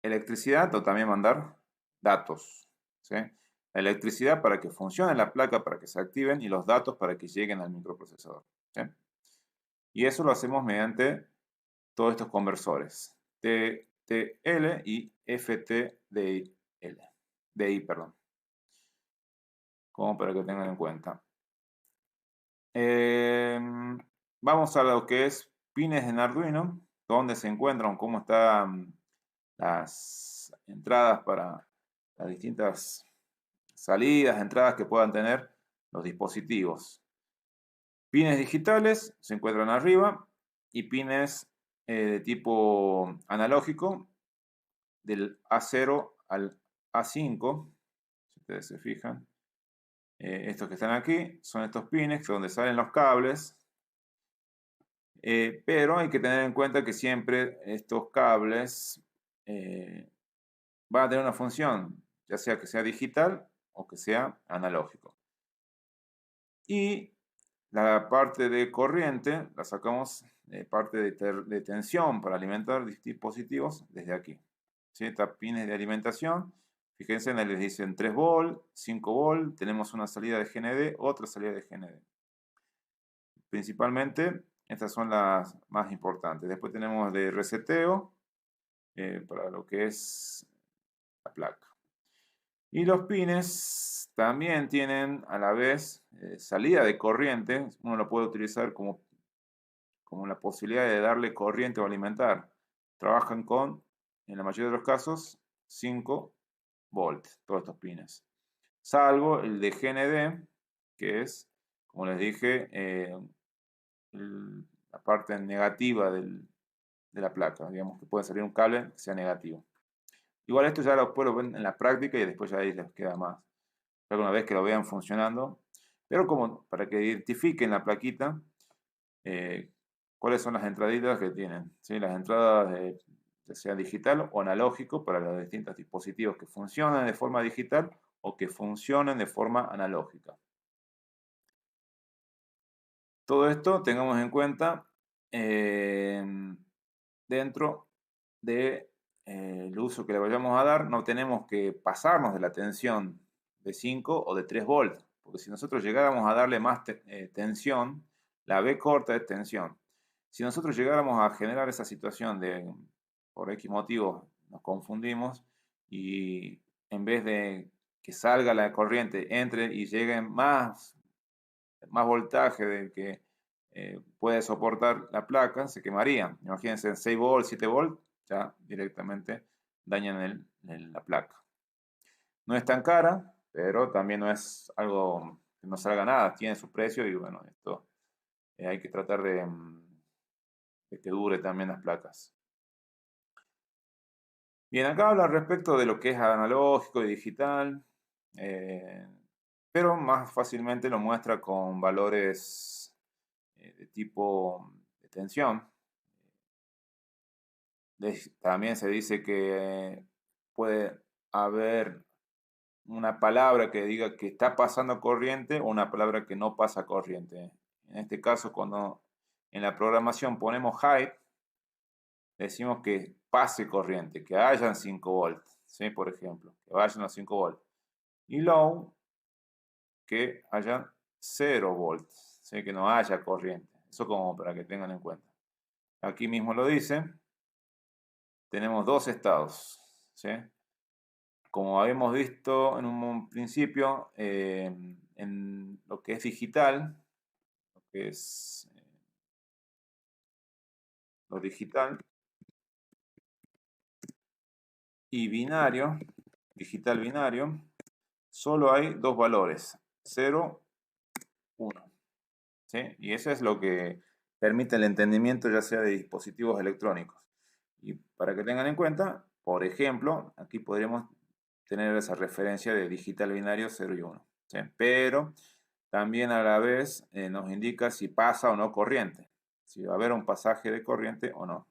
S2: electricidad o también mandar datos, ¿sí? La electricidad para que funcione la placa, para que se activen, y los datos para que lleguen al microprocesador, ¿sí? Y eso lo hacemos mediante todos estos conversores, TTL y DI, perdón, como para que tengan en cuenta. Vamos a lo que es pines en Arduino, donde se encuentran, cómo están las entradas para las distintas salidas, entradas que puedan tener los dispositivos. Pines digitales se encuentran arriba y pines de tipo analógico del A0 al A5, si ustedes se fijan. Estos que están aquí son estos pines donde salen los cables, pero hay que tener en cuenta que siempre estos cables van a tener una función, ya sea que sea digital o que sea analógico. Y la parte de corriente la sacamos de parte de tensión para alimentar dispositivos desde aquí. ¿Sí? Estas pines de alimentación, fíjense, les dicen 3 volt, 5 volt, tenemos una salida de GND, otra salida de GND. Principalmente, estas son las más importantes. Después tenemos de reseteo para lo que es la placa. Y los pines también tienen a la vez salida de corriente. Uno lo puede utilizar como la posibilidad de darle corriente o alimentar. Trabajan con, en la mayoría de los casos, 5 volts, todos estos pines. Salvo el de GND, que es, como les dije, la parte negativa de la placa. Digamos que puede salir un cable que sea negativo. Igual esto ya después lo ven en la práctica y después ya ahí les queda más. Alguna vez que lo vean funcionando. Pero como para que identifiquen la plaquita, cuáles son las entraditas que tienen. ¿Sí? Las entradas ya sea digital o analógico para los distintos dispositivos que funcionan de forma digital o que funcionen de forma analógica. Todo esto tengamos en cuenta dentro de el uso que le vayamos a dar. No tenemos que pasarnos de la tensión de 5 o de 3 volts, porque si nosotros llegáramos a darle más tensión, la B corta es tensión. Si nosotros llegáramos a generar esa situación de, por X motivo, nos confundimos y en vez de que salga la corriente, entre y llegue más voltaje del que puede soportar la placa, se quemaría. Imagínense, en 6 volts, 7 volts, ya directamente dañan la placa. No es tan cara, pero también no es algo que no salga nada, tiene su precio y bueno, esto hay que tratar de que dure también las placas. Bien, acá habla respecto de lo que es analógico y digital, pero más fácilmente lo muestra con valores de tipo de tensión. También se dice que puede haber una palabra que diga que está pasando corriente o una palabra que no pasa corriente. En este caso, cuando en la programación ponemos high, decimos que pase corriente, que hayan 5 volts, ¿sí? Por ejemplo, que vayan a 5 volts. Y low, que hayan 0 volts, ¿sí? Que no haya corriente. Eso como para que tengan en cuenta. Aquí mismo lo dice. Tenemos dos estados, ¿sí? Como habíamos visto en un principio, en lo que es digital, lo que es lo digital y binario, digital binario, solo hay dos valores, 0, 1. ¿Sí? Y eso es lo que permite el entendimiento ya sea de dispositivos electrónicos. Y para que tengan en cuenta, por ejemplo, aquí podríamos tener esa referencia de digital binario 0 y 1. ¿Sí? Pero también a la vez nos indica si pasa o no corriente, si va a haber un pasaje de corriente o no.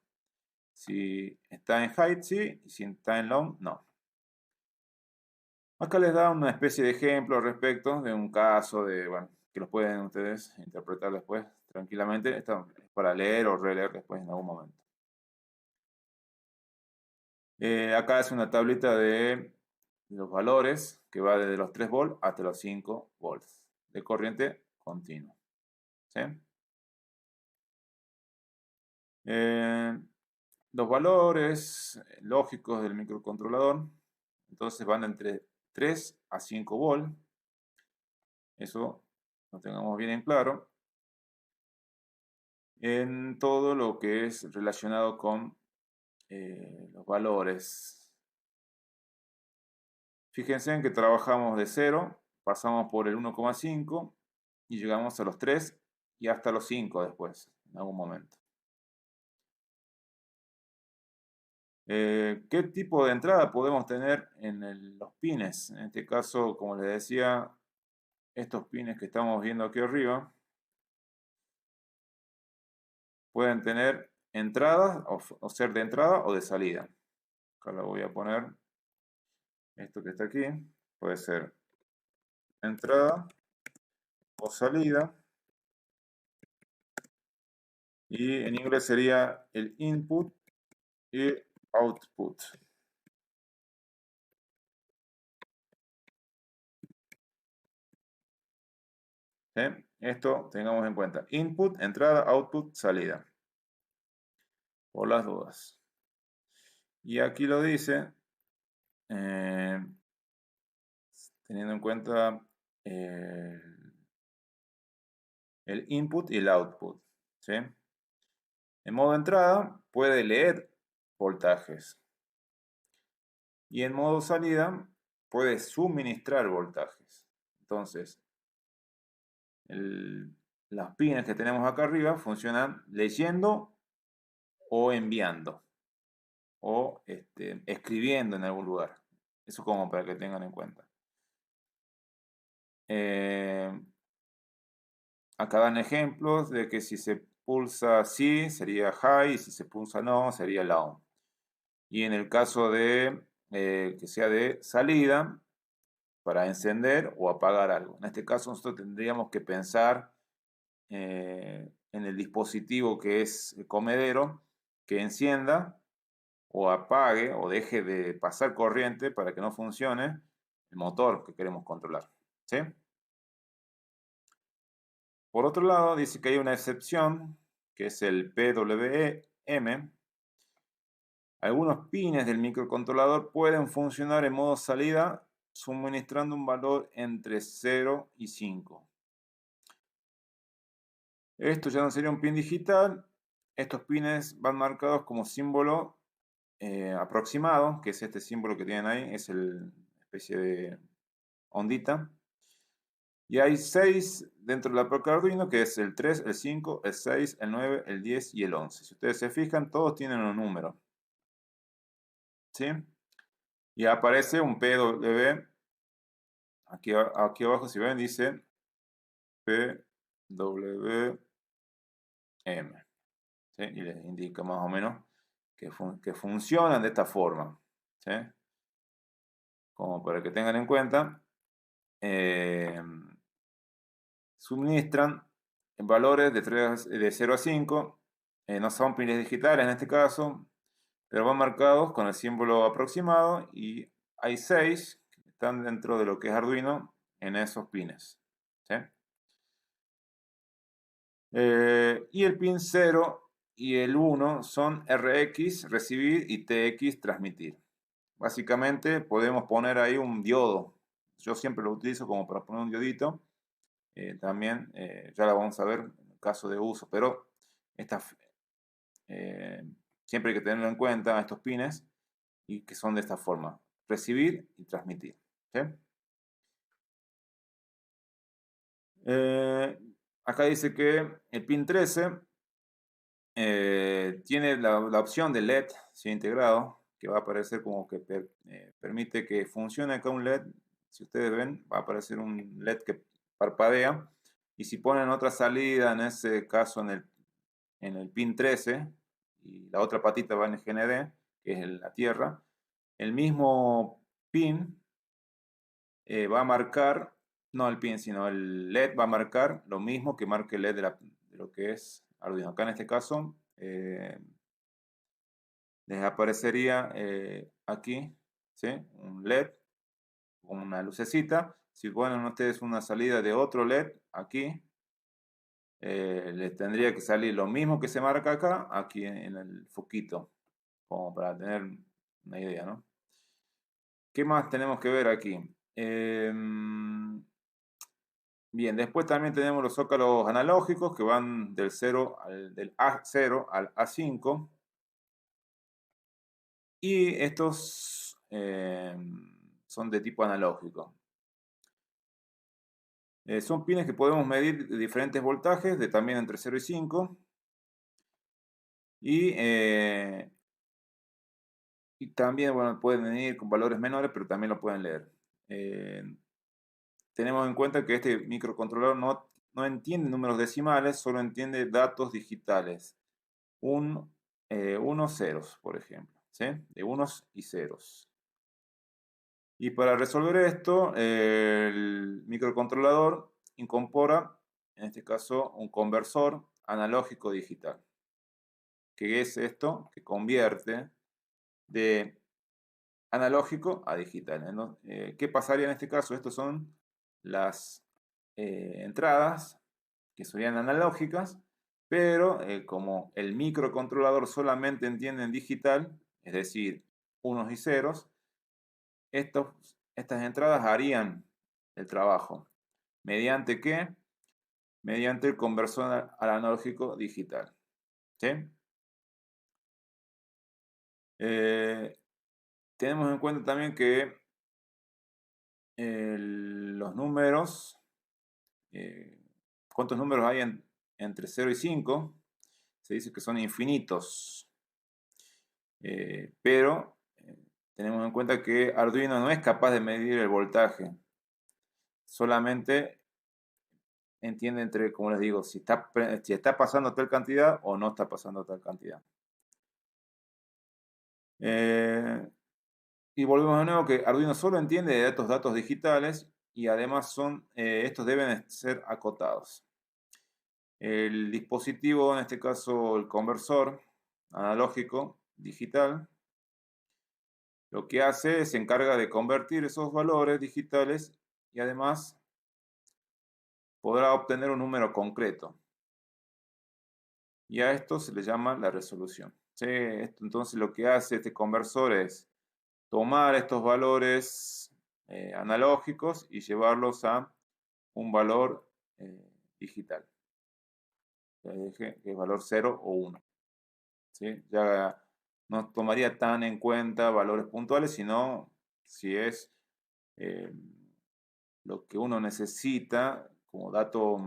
S2: Si está en height, sí, y si está en long, no. Acá les da una especie de ejemplo al respecto de un caso de, bueno, que los pueden ustedes interpretar después tranquilamente. Esto es para leer o releer después en algún momento. Acá es una tablita de los valores que va desde los 3 volts hasta los 5 volts de corriente continua. ¿Sí? Los valores lógicos del microcontrolador entonces van entre 3 a 5 volts. Eso lo tengamos bien en claro. En todo lo que es relacionado con los valores. Fíjense en que trabajamos de 0, pasamos por el 1,5 y llegamos a los 3 y hasta los 5 después, en algún momento. ¿Qué tipo de entrada podemos tener en los pines? En este caso, como les decía, estos pines que estamos viendo aquí arriba pueden tener entradas o ser de entrada o de salida. Acá lo voy a poner. Esto que está aquí puede ser entrada o salida. Y en inglés sería el input y output. ¿Sí? Esto tengamos en cuenta. Input, entrada, output, salida. Por las dudas. Y aquí lo dice, teniendo en cuenta el input y el output. ¿Sí? En modo entrada puede leer voltajes. Y en modo salida puede suministrar voltajes. Entonces, las pines que tenemos acá arriba funcionan leyendo o enviando. O escribiendo en algún lugar. Eso como para que tengan en cuenta. Acá dan ejemplos de que si se pulsa sí sería high y si se pulsa no sería low. Y en el caso de que sea de salida, para encender o apagar algo. En este caso nosotros tendríamos que pensar en el dispositivo que es el comedero, que encienda o apague o deje de pasar corriente para que no funcione el motor que queremos controlar. ¿Sí? Por otro lado, dice que hay una excepción, que es el PWM. Algunos pines del microcontrolador pueden funcionar en modo salida suministrando un valor entre 0 y 5. Esto ya no sería un pin digital. Estos pines van marcados como símbolo aproximado, que es este símbolo que tienen ahí, es una especie de ondita. Y hay 6 dentro de la placa Arduino, que es el 3, el 5, el 6, el 9, el 10 y el 11. Si ustedes se fijan, todos tienen un número. ¿Sí? Y aparece un PW. Aquí abajo, si ven, dice PWM. ¿Sí? Y les indica más o menos que funcionan de esta forma. ¿Sí? Como para que tengan en cuenta. Suministran valores de 0 a 5. No son pines digitales en este caso, pero van marcados con el símbolo aproximado y hay 6 que están dentro de lo que es Arduino en esos pines. ¿Sí? Y el pin 0 y el 1 son RX, recibir, y TX, transmitir. Básicamente podemos poner ahí un diodo. Yo siempre lo utilizo como para poner un diodito. También ya la vamos a ver en el caso de uso, pero siempre hay que tenerlo en cuenta estos pines y que son de esta forma: recibir y transmitir. ¿Sí? Acá dice que el pin 13 tiene la opción de LED, ¿sí? Integrado, que va a aparecer como que permite que funcione acá un LED. Si ustedes ven, va a aparecer un LED que parpadea. Y si ponen otra salida, en ese caso en el pin 13, y la otra patita va en el GND, que es la tierra, el mismo pin va a marcar, no el pin, sino el LED va a marcar lo mismo que marque el LED de lo que es Arduino. Acá en este caso les aparecería aquí, ¿sí? Un LED con una lucecita. Si ponen ustedes una salida de otro LED aquí, les tendría que salir lo mismo que se marca acá, aquí en el foquito, como para tener una idea, ¿no? ¿Qué más tenemos que ver aquí? Bien, después también tenemos los zócalos analógicos que van del A0 al A5. Y estos son de tipo analógico. Son pines que podemos medir de diferentes voltajes, también entre 0 y 5. Y también, bueno, pueden ir con valores menores, pero también lo pueden leer. Tenemos en cuenta que este microcontrolador no entiende números decimales, solo entiende datos digitales. Unos ceros, por ejemplo, ¿sí? De unos y ceros. Y para resolver esto, el microcontrolador incorpora, en este caso, un conversor analógico digital. ¿Qué es esto? Que convierte de analógico a digital, ¿no? ¿Qué pasaría en este caso? Estas son las entradas que serían analógicas, pero como el microcontrolador solamente entiende en digital, es decir, unos y ceros, estas entradas harían el trabajo. ¿Mediante qué? Mediante el conversor analógico digital. ¿Sí? Tenemos en cuenta también que los números, ¿cuántos números hay entre 0 y 5? Se dice que son infinitos. Pero tenemos en cuenta que Arduino no es capaz de medir el voltaje. Solamente entiende entre, como les digo, si está pasando tal cantidad o no está pasando tal cantidad. Y volvemos de nuevo que Arduino solo entiende de estos datos digitales y además estos deben ser acotados. El dispositivo, en este caso el conversor analógico digital, lo que hace es se encarga de convertir esos valores digitales y además podrá obtener un número concreto. Y a esto se le llama la resolución. ¿Sí? Entonces lo que hace este conversor es tomar estos valores analógicos y llevarlos a un valor digital. Que es valor 0 o 1. ¿Sí? Ya no tomaría tan en cuenta valores puntuales, sino si es lo que uno necesita como dato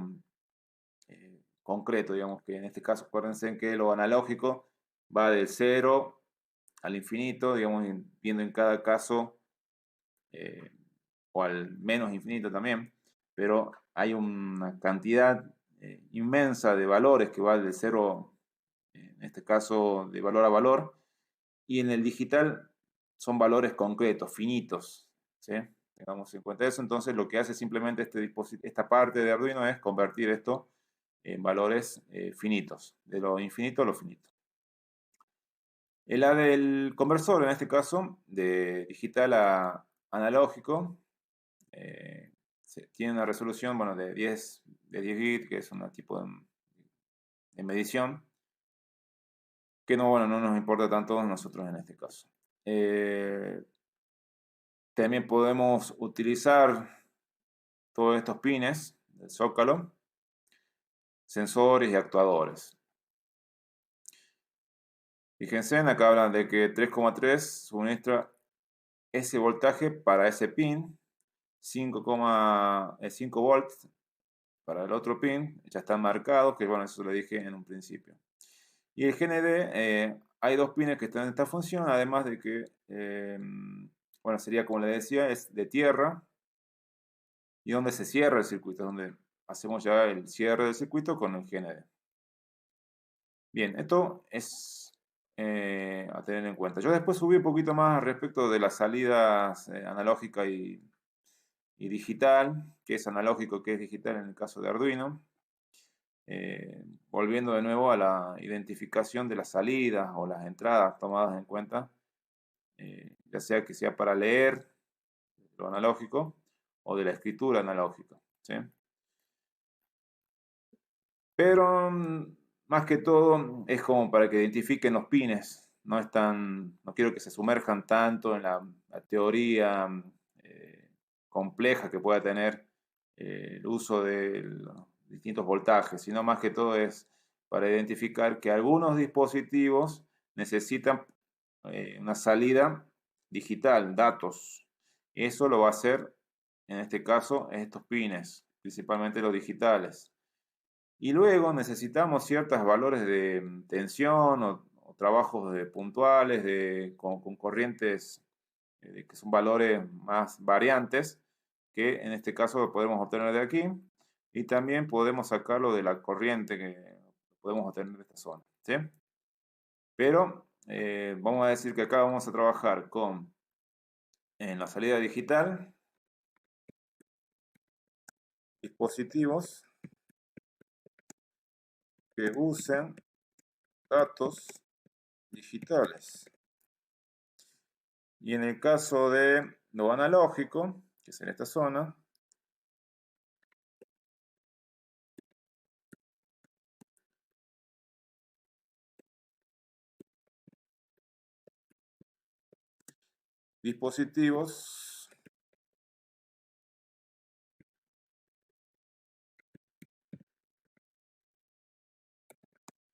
S2: concreto, digamos que en este caso acuérdense que lo analógico va del 0 al infinito, digamos, viendo en cada caso, o al menos infinito también, pero hay una cantidad inmensa de valores que va del 0, en este caso de valor a valor, y en el digital son valores concretos, finitos, ¿sí? Tengamos en cuenta eso. Entonces lo que hace simplemente esta parte de Arduino es convertir esto en valores finitos, de lo infinito a lo finito. La del conversor, en este caso, de digital a analógico, tiene una resolución, bueno, de 10 bits, que es un tipo de medición, que no, bueno, no nos importa tanto a nosotros en este caso. También podemos utilizar todos estos pines del zócalo, sensores y actuadores. Fíjense, acá hablan de que 3,3 suministra ese voltaje para ese pin, 5 volts para el otro pin, ya están marcados, que bueno, eso lo dije en un principio. Y el GND, hay dos pines que están en esta función, además de que, bueno, sería como le decía, es de tierra, y donde se cierra el circuito, donde hacemos ya el cierre del circuito con el GND. Bien, esto es a tener en cuenta. Yo después subí un poquito más respecto de las salidas analógica y digital, que es analógico, que es digital en el caso de Arduino. Volviendo de nuevo a la identificación de las salidas o las entradas tomadas en cuenta, ya sea que sea para leer lo analógico o de la escritura analógica, ¿sí? Pero más que todo es como para que identifiquen los pines, no quiero que se sumerjan tanto en la teoría compleja que pueda tener el uso de los distintos voltajes, sino más que todo es para identificar que algunos dispositivos necesitan una salida digital, datos. Eso lo va a hacer, en este caso, estos pines, principalmente los digitales. Y luego necesitamos ciertos valores de tensión o trabajos puntuales con corrientes que son valores más variantes, que en este caso lo podemos obtener de aquí. Y también podemos sacarlo de la corriente que podemos obtener de esta zona, ¿sí? Pero vamos a decir que acá vamos a trabajar en la salida digital, dispositivos que usen datos digitales. Y en el caso de lo analógico, que es en esta zona, dispositivos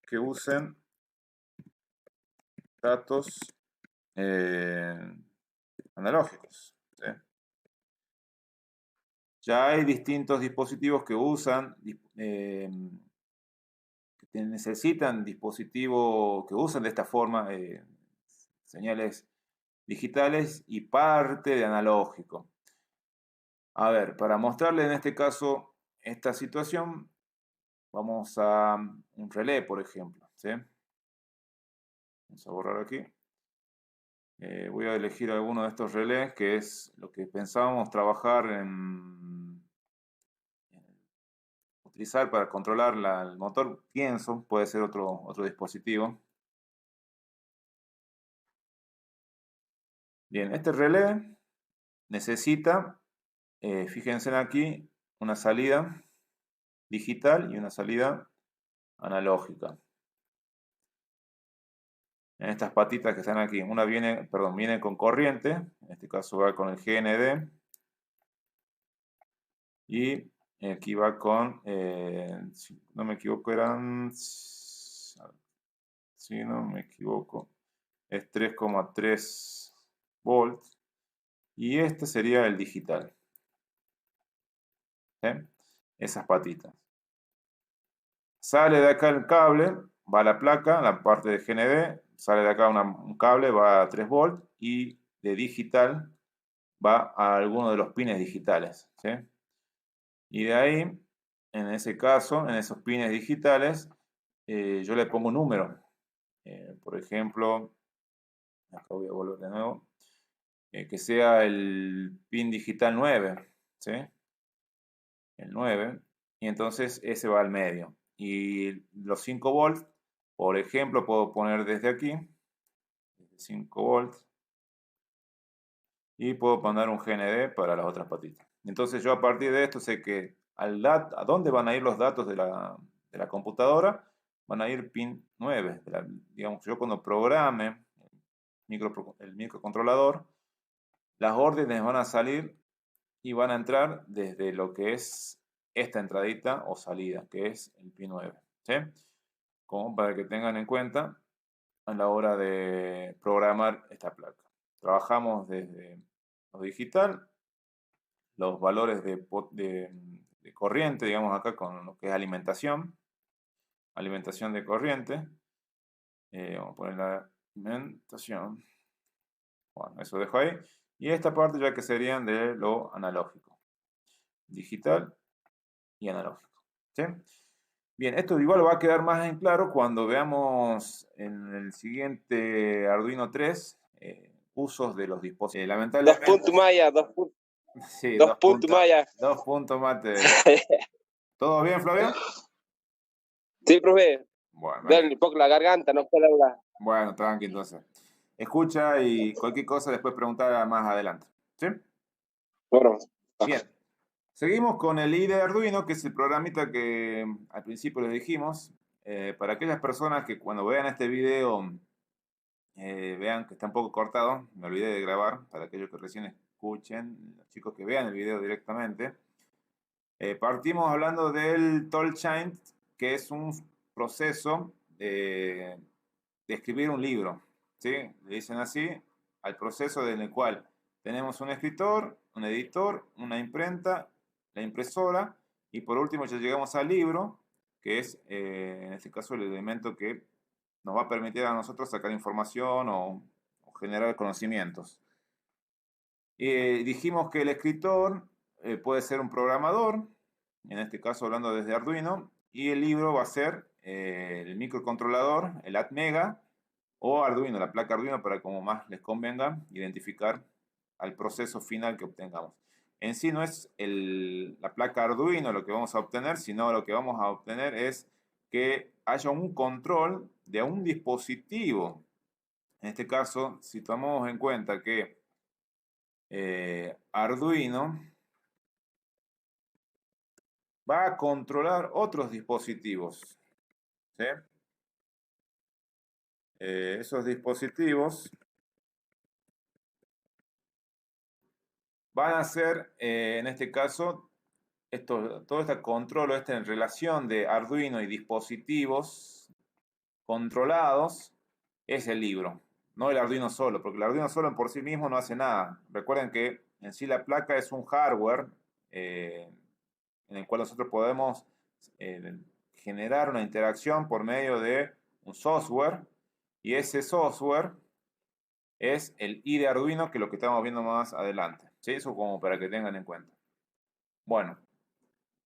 S2: que usen datos analógicos, ¿sí? Ya hay distintos dispositivos que usan, que necesitan dispositivos que usan de esta forma señales digitales y parte de analógico. A ver, para mostrarles en este caso esta situación, vamos a un relé, por ejemplo, ¿sí? Vamos a borrar aquí. Voy a elegir alguno de estos relés, que es lo que pensábamos trabajar utilizar para controlar el motor. Pienso, puede ser otro dispositivo. Bien, este relé necesita, fíjense aquí, una salida digital y una salida analógica. En estas patitas que están aquí, una viene con corriente, en este caso va con el GND, y aquí va con, si no me equivoco, si no me equivoco, es 3,3 volts, y este sería el digital, ¿sí? Esas patitas. Sale de acá el cable, va a la placa, la parte de GND, sale de acá un cable, va a 3 volts, y de digital va a alguno de los pines digitales, ¿sí? Y de ahí, en ese caso, en esos pines digitales, yo le pongo un número. Por ejemplo, acá voy a volver de nuevo, que sea el pin digital 9, ¿sí? El 9, y entonces ese va al medio. Y los 5 volts, por ejemplo, puedo poner desde aquí, 5 volts, y puedo poner un GND para las otras patitas. Entonces yo a partir de esto sé que a dónde van a ir los datos de la computadora, van a ir pin 9. Digamos, yo cuando programe el microcontrolador, las órdenes van a salir y van a entrar desde lo que es esta entradita o salida, que es el pin 9, ¿sí? Como para que tengan en cuenta a la hora de programar esta placa. Trabajamos desde lo digital, los valores de corriente, digamos acá con lo que es alimentación de corriente. Vamos a poner la alimentación. Bueno, eso dejo ahí. Y esta parte ya que serían de lo analógico, digital y analógico, ¿sí? Bien, esto igual va a quedar más en claro cuando veamos en el siguiente Arduino 3 usos de los dispositivos.
S5: Dos
S2: Lamentablemente,
S5: puntos Maya,
S2: sí,
S5: dos puntos Maya.
S2: 2 puntos mate. ¿Todo bien, Flavio?
S5: Sí, profe.
S2: Bueno,
S5: Ven un poco la garganta, no puedo hablar.
S2: bueno, tranqui entonces. Escucha y cualquier cosa después preguntar más adelante. ¿Sí?
S5: Bueno,
S2: Bien. Seguimos con el IDE de Arduino, que es el programita que al principio les dijimos. Para aquellas personas que cuando vean este video vean que está un poco cortado, me olvidé de grabar, para aquellos que recién escuchen, los chicos que vean el video directamente. Partimos hablando del Tollchild, que es un proceso de escribir un libro, ¿sí? Le dicen así al proceso en el cual tenemos un escritor, un editor, una imprenta, la impresora, y por último ya llegamos al libro, que es en este caso el elemento que nos va a permitir a nosotros sacar información o generar conocimientos. Dijimos que el escritor puede ser un programador, en este caso hablando desde Arduino, y el libro va a ser el microcontrolador, el Atmega, o Arduino, la placa Arduino, para como más les convenga identificar al proceso final que obtengamos. En sí no es la placa Arduino lo que vamos a obtener, sino lo que vamos a obtener es que haya un control de un dispositivo. En este caso, si tomamos en cuenta que Arduino va a controlar otros dispositivos, ¿sí? Esos dispositivos van a ser, en este caso, todo este control o esta relación de Arduino y dispositivos controlados es el libro, no el Arduino solo, porque el Arduino solo por sí mismo no hace nada. Recuerden que en sí la placa es un hardware en el cual nosotros podemos generar una interacción por medio de un software, y ese software es el IDE Arduino, que es lo que estamos viendo más adelante. ¿Sí? Eso como para que tengan en cuenta. Bueno,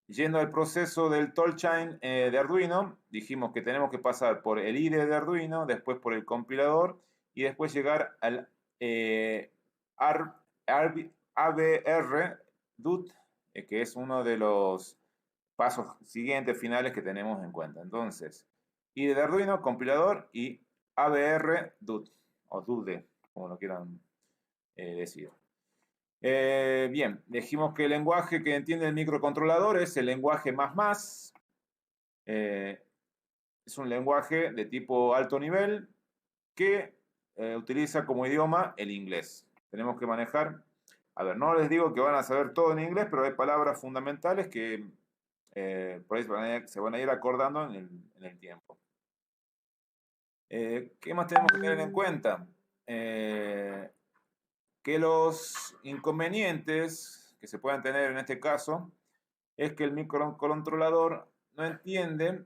S2: yendo al proceso del toolchain de Arduino, dijimos que tenemos que pasar por el IDE de Arduino, después por el compilador y después llegar al ABR DUT, que es uno de los pasos siguientes finales que tenemos en cuenta. Entonces, IDE de Arduino, compilador y ABR DUT, o DUDE, como lo quieran decir. Bien, dijimos que el lenguaje que entiende el microcontrolador es el lenguaje ++. Es un lenguaje de tipo alto nivel que utiliza como idioma el inglés. Tenemos que manejar, a ver, no les digo que van a saber todo en inglés, pero hay palabras fundamentales que por ahí se van a ir acordando en el tiempo. ¿Qué más tenemos que tener en cuenta? Que los inconvenientes que se puedan tener en este caso es que el microcontrolador no entiende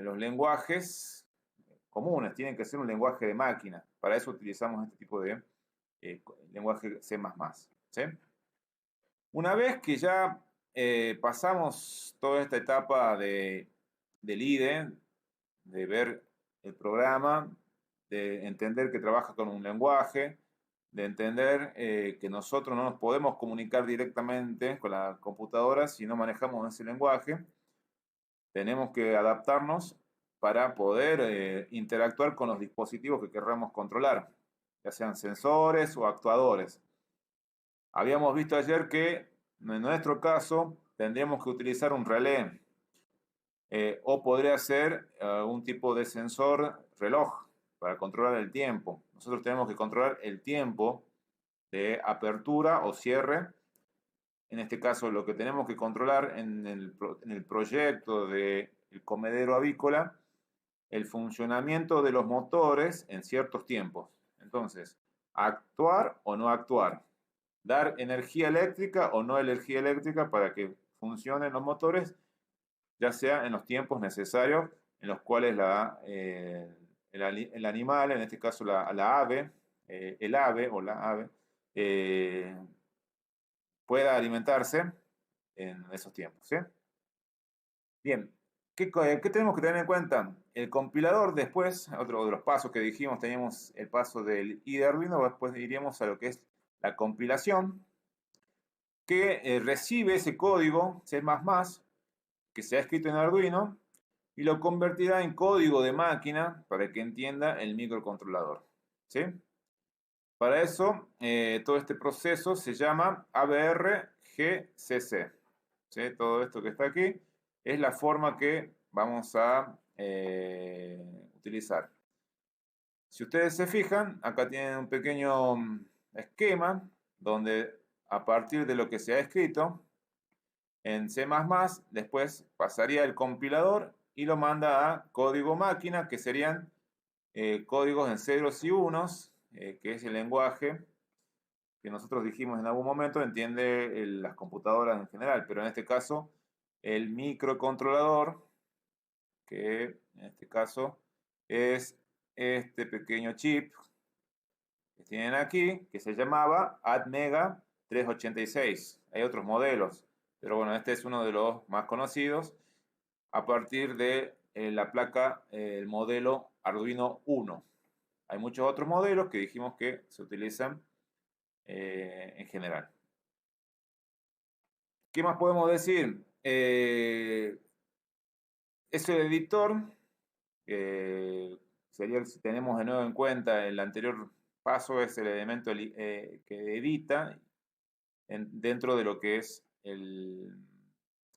S2: los lenguajes comunes, tienen que ser un lenguaje de máquina. Para eso utilizamos este tipo de lenguaje C++. ¿Sí? Una vez que ya pasamos toda esta etapa del IDE, de ver el programa, de entender que trabaja con un lenguaje, de entender que nosotros no nos podemos comunicar directamente con la computadora si no manejamos ese lenguaje. Tenemos que adaptarnos para poder interactuar con los dispositivos que querramos controlar, ya sean sensores o actuadores. Habíamos visto ayer que en nuestro caso tendríamos que utilizar un relé o podría ser un tipo de sensor reloj para controlar el tiempo. Nosotros tenemos que controlar el tiempo de apertura o cierre. En este caso, lo que tenemos que controlar en el proyecto del comedero avícola, el funcionamiento de los motores en ciertos tiempos. Entonces, actuar o no actuar. Dar energía eléctrica o no energía eléctrica para que funcionen los motores, ya sea en los tiempos necesarios en los cuales el animal, en este caso la ave, el ave o la ave, pueda alimentarse en esos tiempos. ¿Sí? Bien, ¿Qué tenemos que tener en cuenta? El compilador después, otro de los pasos que dijimos, teníamos el paso del I de Arduino, después iríamos a lo que es la compilación, que recibe ese código C++ que se ha escrito en Arduino y lo convertirá en código de máquina para que entienda el microcontrolador, ¿sí? Para eso, todo este proceso se llama ABRGCC, ¿sí? Todo esto que está aquí es la forma que vamos a utilizar. Si ustedes se fijan, acá tienen un pequeño esquema donde a partir de lo que se ha escrito en C++, después pasaría el compilador y lo manda a código máquina, que serían códigos en ceros y unos, que es el lenguaje que nosotros dijimos en algún momento, entiende las computadoras en general, pero en este caso el microcontrolador, que en este caso es este pequeño chip que tienen aquí, que se llamaba Atmega 386. Hay otros modelos, pero bueno, este es uno de los más conocidos a partir de la placa, el modelo Arduino 1. Hay muchos otros modelos que dijimos que se utilizan en general. ¿Qué más podemos decir? Es el editor, sería, si tenemos de nuevo en cuenta el anterior paso, es el elemento que edita dentro de lo que es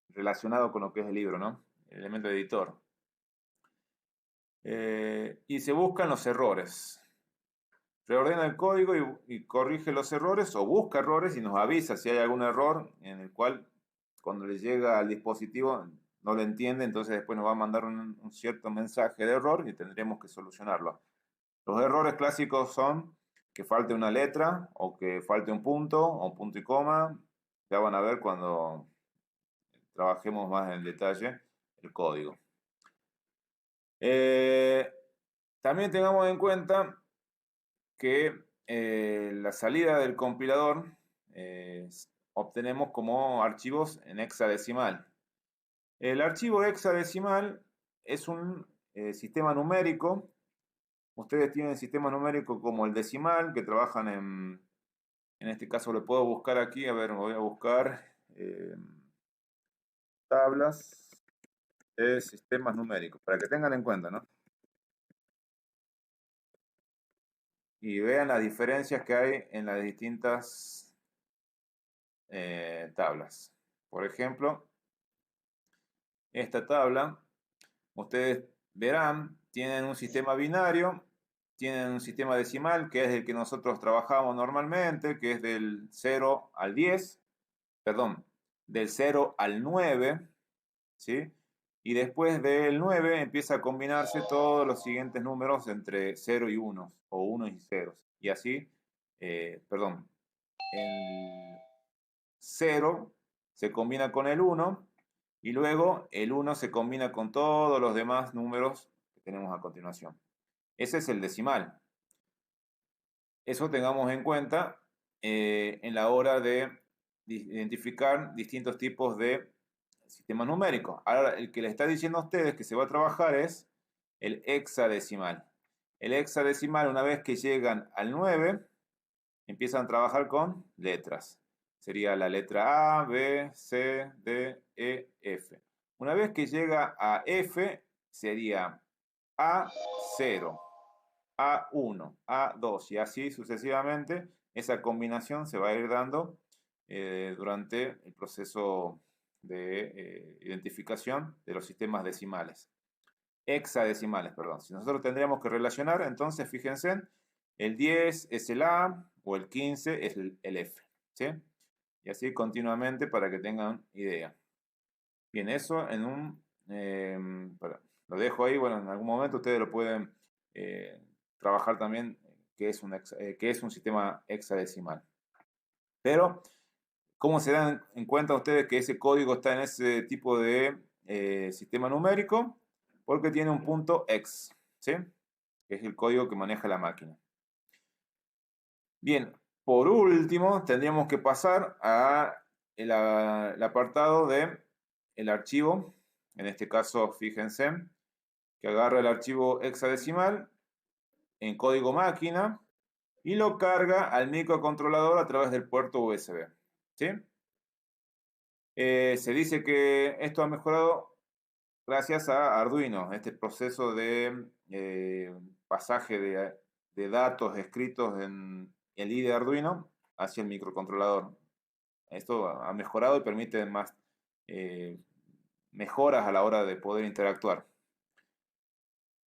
S2: relacionado con lo que es el libro, ¿no? El elemento editor. Y se buscan los errores. Reordena el código y corrige los errores o busca errores y nos avisa si hay algún error en el cual cuando le llega al dispositivo no lo entiende, entonces después nos va a mandar un cierto mensaje de error y tendremos que solucionarlo. Los errores clásicos son que falte una letra o que falte un punto o un punto y coma. Ya van a ver cuando trabajemos más en detalle el código. También tengamos en cuenta que la salida del compilador obtenemos como archivos en hexadecimal. El archivo hexadecimal es un sistema numérico. Ustedes tienen sistemas numéricos como el decimal, que trabajan en este caso lo puedo buscar aquí, a ver, voy a buscar tablas de sistemas numéricos, para que tengan en cuenta, ¿no? Y vean las diferencias que hay en las distintas tablas. Por ejemplo, esta tabla, ustedes verán, tienen un sistema binario, tienen un sistema decimal, que es el que nosotros trabajamos normalmente, que es del 0 al 10, perdón, del 0 al 9, ¿sí? Y después del 9 empieza a combinarse todos los siguientes números entre 0 y 1, o 1 y 0. Y así, perdón, el 0 se combina con el 1 y luego el 1 se combina con todos los demás números que tenemos a continuación. Ese es el decimal. Eso tengamos en cuenta en la hora de identificar distintos tipos de sistemas numéricos. Ahora, el que le está diciendo a ustedes que se va a trabajar es el hexadecimal. El hexadecimal, una vez que llegan al 9, empiezan a trabajar con letras. Sería la letra A, B, C, D, E, F. Una vez que llega a F, sería A0, A1, A2 y así sucesivamente. Esa combinación se va a ir dando durante el proceso de identificación de los sistemas decimales. Hexadecimales, perdón. Si nosotros tendríamos que relacionar, entonces fíjense, el 10 es el A o el 15 es el F, ¿sí? Y así continuamente para que tengan idea. Bien, eso en lo dejo ahí, bueno, en algún momento ustedes lo pueden trabajar también, que es un sistema hexadecimal. Pero, ¿cómo se dan en cuenta ustedes que ese código está en ese tipo de sistema numérico? Porque tiene un punto hex, ¿sí? Que es el código que maneja la máquina. Bien, por último, tendríamos que pasar al apartado de el archivo En este caso, fíjense que agarra el archivo hexadecimal en código máquina y lo carga al microcontrolador a través del puerto USB. ¿Sí? Se dice que esto ha mejorado gracias a Arduino, este proceso de pasaje de datos escritos en el IDE de Arduino hacia el microcontrolador. Esto ha mejorado y permite más mejoras a la hora de poder interactuar.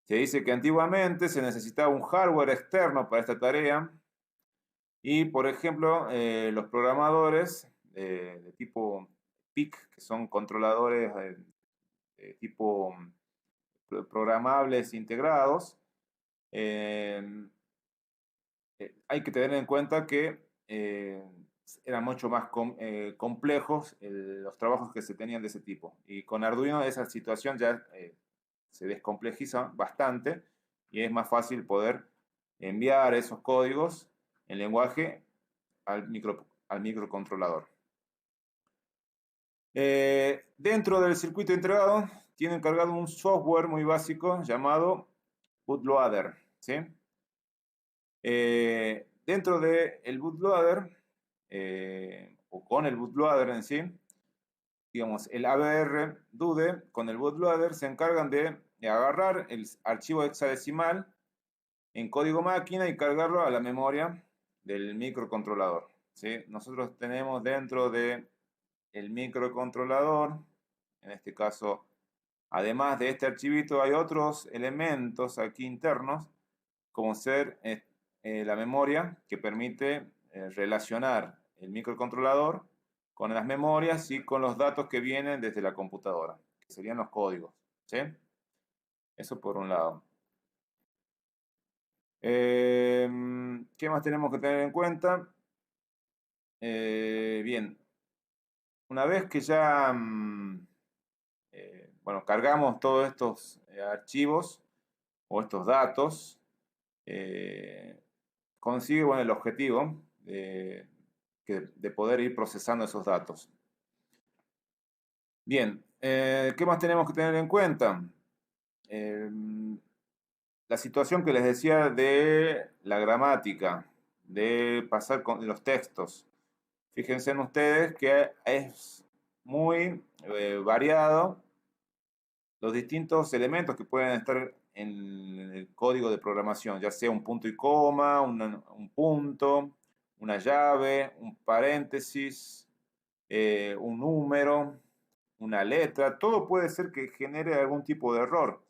S2: Se dice que antiguamente se necesitaba un hardware externo para esta tarea y, por ejemplo, los programadores de tipo PIC, que son controladores de tipo programables integrados, hay que tener en cuenta que eran mucho más complejos los trabajos que se tenían de ese tipo. Y con Arduino esa situación ya se descomplejiza bastante y es más fácil poder enviar esos códigos en lenguaje al microcontrolador. Dentro del circuito integrado tienen cargado un software muy básico llamado bootloader, ¿sí? Dentro del bootloader o con el bootloader en sí, digamos, el ABR Dude con el bootloader se encargan de agarrar el archivo hexadecimal en código máquina y cargarlo a la memoria del microcontrolador, ¿sí? Nosotros tenemos dentro de el microcontrolador, en este caso, además de este archivito, hay otros elementos aquí internos, como ser la memoria que permite relacionar el microcontrolador con las memorias y con los datos que vienen desde la computadora, que serían los códigos, ¿sí? Eso por un lado. ¿Qué más tenemos que tener en cuenta? Bien, una vez que ya bueno, cargamos todos estos archivos o estos datos, consigue bueno, el objetivo de poder ir procesando esos datos. Bien, ¿qué más tenemos que tener en cuenta? La situación que les decía de la gramática, de pasar con los textos. Fíjense en ustedes que es muy variado los distintos elementos que pueden estar en el código de programación, ya sea un punto y coma, un punto, una llave, un paréntesis, un número, una letra, todo puede ser que genere algún tipo de error.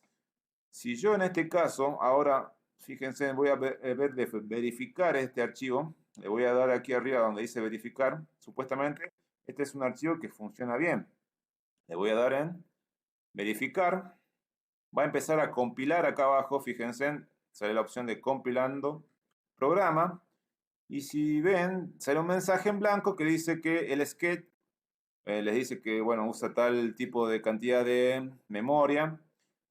S2: Si yo en este caso, ahora, fíjense, voy a verificar este archivo, le voy a dar aquí arriba donde dice verificar, supuestamente este es un archivo que funciona bien. Le voy a dar en verificar, va a empezar a compilar acá abajo, fíjense, sale la opción de compilando programa, y si ven, sale un mensaje en blanco que dice que el sketch les dice que, bueno, usa tal tipo de cantidad de memoria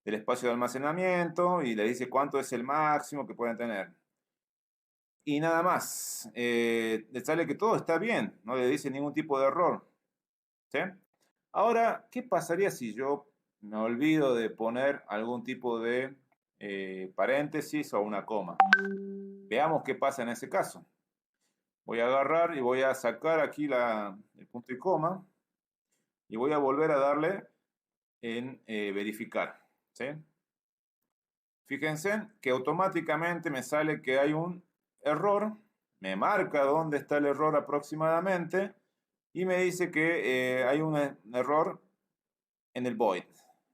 S2: del espacio de almacenamiento y le dice cuánto es el máximo que pueden tener. Y nada más, le sale que todo está bien, no le dice ningún tipo de error, ¿sí? Ahora, ¿qué pasaría si yo me olvido de poner algún tipo de paréntesis o una coma? Veamos qué pasa en ese caso. Voy a agarrar y voy a sacar aquí el punto y coma y voy a volver a darle en verificar, ¿sí? Fíjense que automáticamente me sale que hay un error, me marca dónde está el error aproximadamente y me dice que hay un error en el void,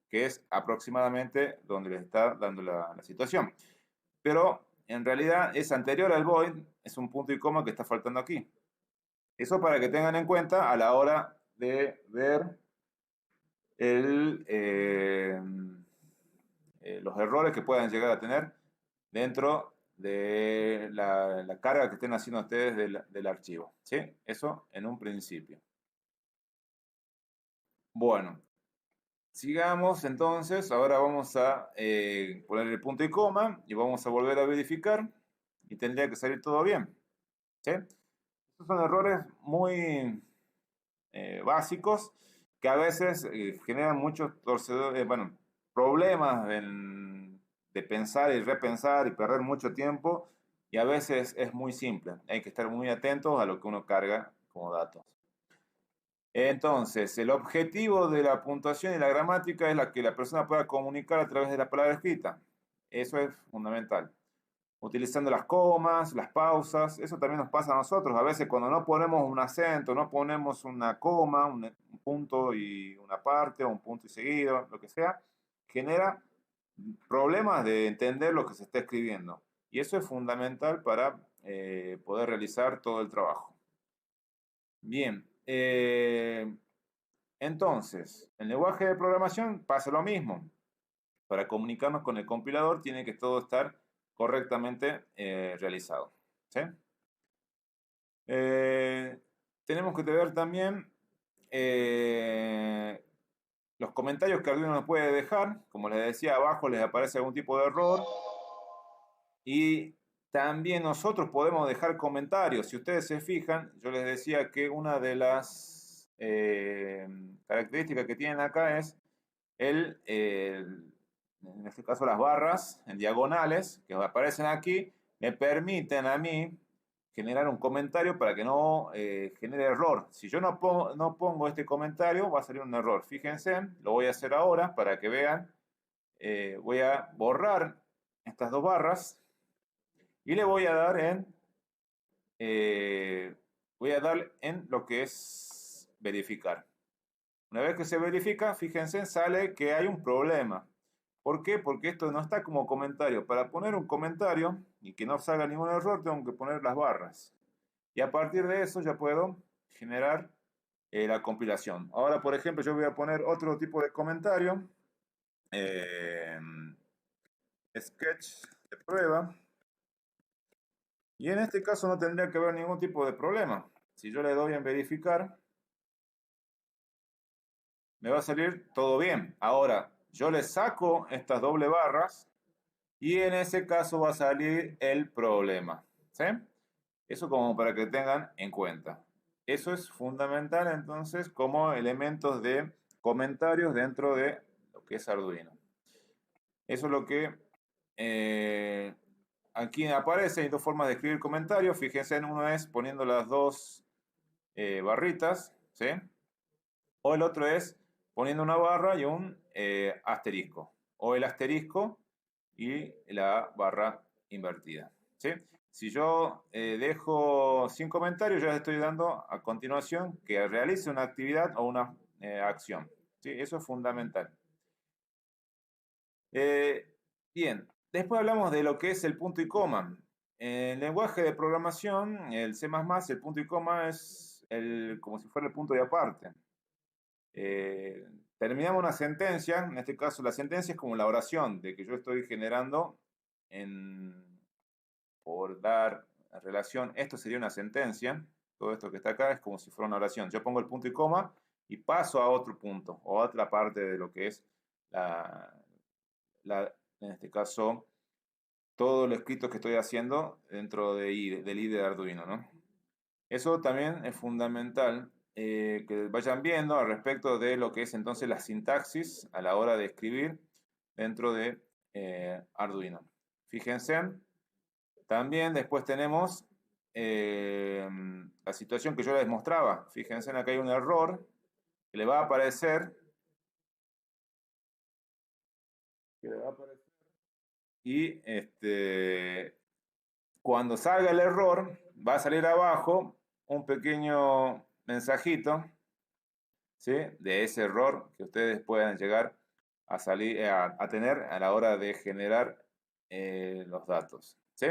S2: que es aproximadamente donde le está dando la situación. Pero en realidad es anterior al void, es un punto y coma que está faltando aquí. Eso para que tengan en cuenta a la hora de ver los errores que puedan llegar a tener dentro de la carga que estén haciendo ustedes del archivo, ¿sí? Eso en un principio. Bueno, sigamos entonces. Ahora vamos a poner el punto y coma y vamos a volver a verificar y tendría que salir todo bien, ¿sí? Estos son errores muy básicos que a veces generan muchos problemas de pensar y repensar y perder mucho tiempo, y a veces es muy simple. Hay que estar muy atentos a lo que uno carga como datos. Entonces, el objetivo de la puntuación y la gramática es que la persona pueda comunicar a través de la palabra escrita. Eso es fundamental. Utilizando las comas, las pausas, eso también nos pasa a nosotros. A veces cuando no ponemos un acento, no ponemos una coma, un punto y una parte, o un punto y seguido, lo que sea, genera problemas de entender lo que se está escribiendo. Y eso es fundamental para poder realizar todo el trabajo. Bien, entonces, en lenguaje de programación pasa lo mismo. Para comunicarnos con el compilador tiene que todo estar correctamente realizado. ¿Sí? Tenemos que ver también los comentarios que Arduino nos puede dejar. Como les decía, abajo les aparece algún tipo de error. Y también nosotros podemos dejar comentarios. Si ustedes se fijan, yo les decía que una de las características que tienen acá es en este caso las barras en diagonales que aparecen aquí, me permiten a mí generar un comentario para que no genere error. Si yo no pongo este comentario, va a salir un error. Fíjense, lo voy a hacer ahora para que vean. Voy a borrar estas dos barras y le voy a dar en lo que es verificar. Una vez que se verifica, fíjense, sale que hay un problema. ¿Por qué? Porque esto no está como comentario. Para poner un comentario y que no salga ningún error, tengo que poner las barras. Y a partir de eso ya puedo generar la compilación. Ahora, por ejemplo, yo voy a poner otro tipo de comentario. Sketch de prueba. Y en este caso no tendría que haber ningún tipo de problema. Si yo le doy en verificar, me va a salir todo bien. Ahora, yo le saco estas doble barras y en ese caso va a salir el problema. ¿Sí? Eso como para que tengan en cuenta. Eso es fundamental entonces como elementos de comentarios dentro de lo que es Arduino. Eso es lo que aquí aparece. Hay dos formas de escribir comentarios. Fíjense, en uno es poniendo las dos barritas, ¿sí? O el otro es poniendo una barra y un asterisco. O el asterisco y la barra invertida, ¿sí? Si yo dejo sin comentarios, yo les estoy dando a continuación que realice una actividad o una acción, ¿sí? Eso es fundamental. Bien, después hablamos de lo que es el punto y coma. En el lenguaje de programación, el C++, el punto y coma es como si fuera el punto y aparte. Terminamos una sentencia, en este caso la sentencia es como la oración de que yo estoy generando por dar relación, esto sería una sentencia, todo esto que está acá es como si fuera una oración. Yo pongo el punto y coma y paso a otro punto o a otra parte de lo que es en este caso, todo lo escrito que estoy haciendo dentro del IDE de Arduino, ¿no? Eso también es fundamental que vayan viendo al respecto de lo que es entonces la sintaxis a la hora de escribir dentro de Arduino. Fíjense, también después tenemos la situación que yo les mostraba. Fíjense, acá hay un error que le va a aparecer. Y cuando salga el error, va a salir abajo un pequeño mensajito, ¿sí? De ese error que ustedes puedan llegar a tener a la hora de generar los datos, ¿sí?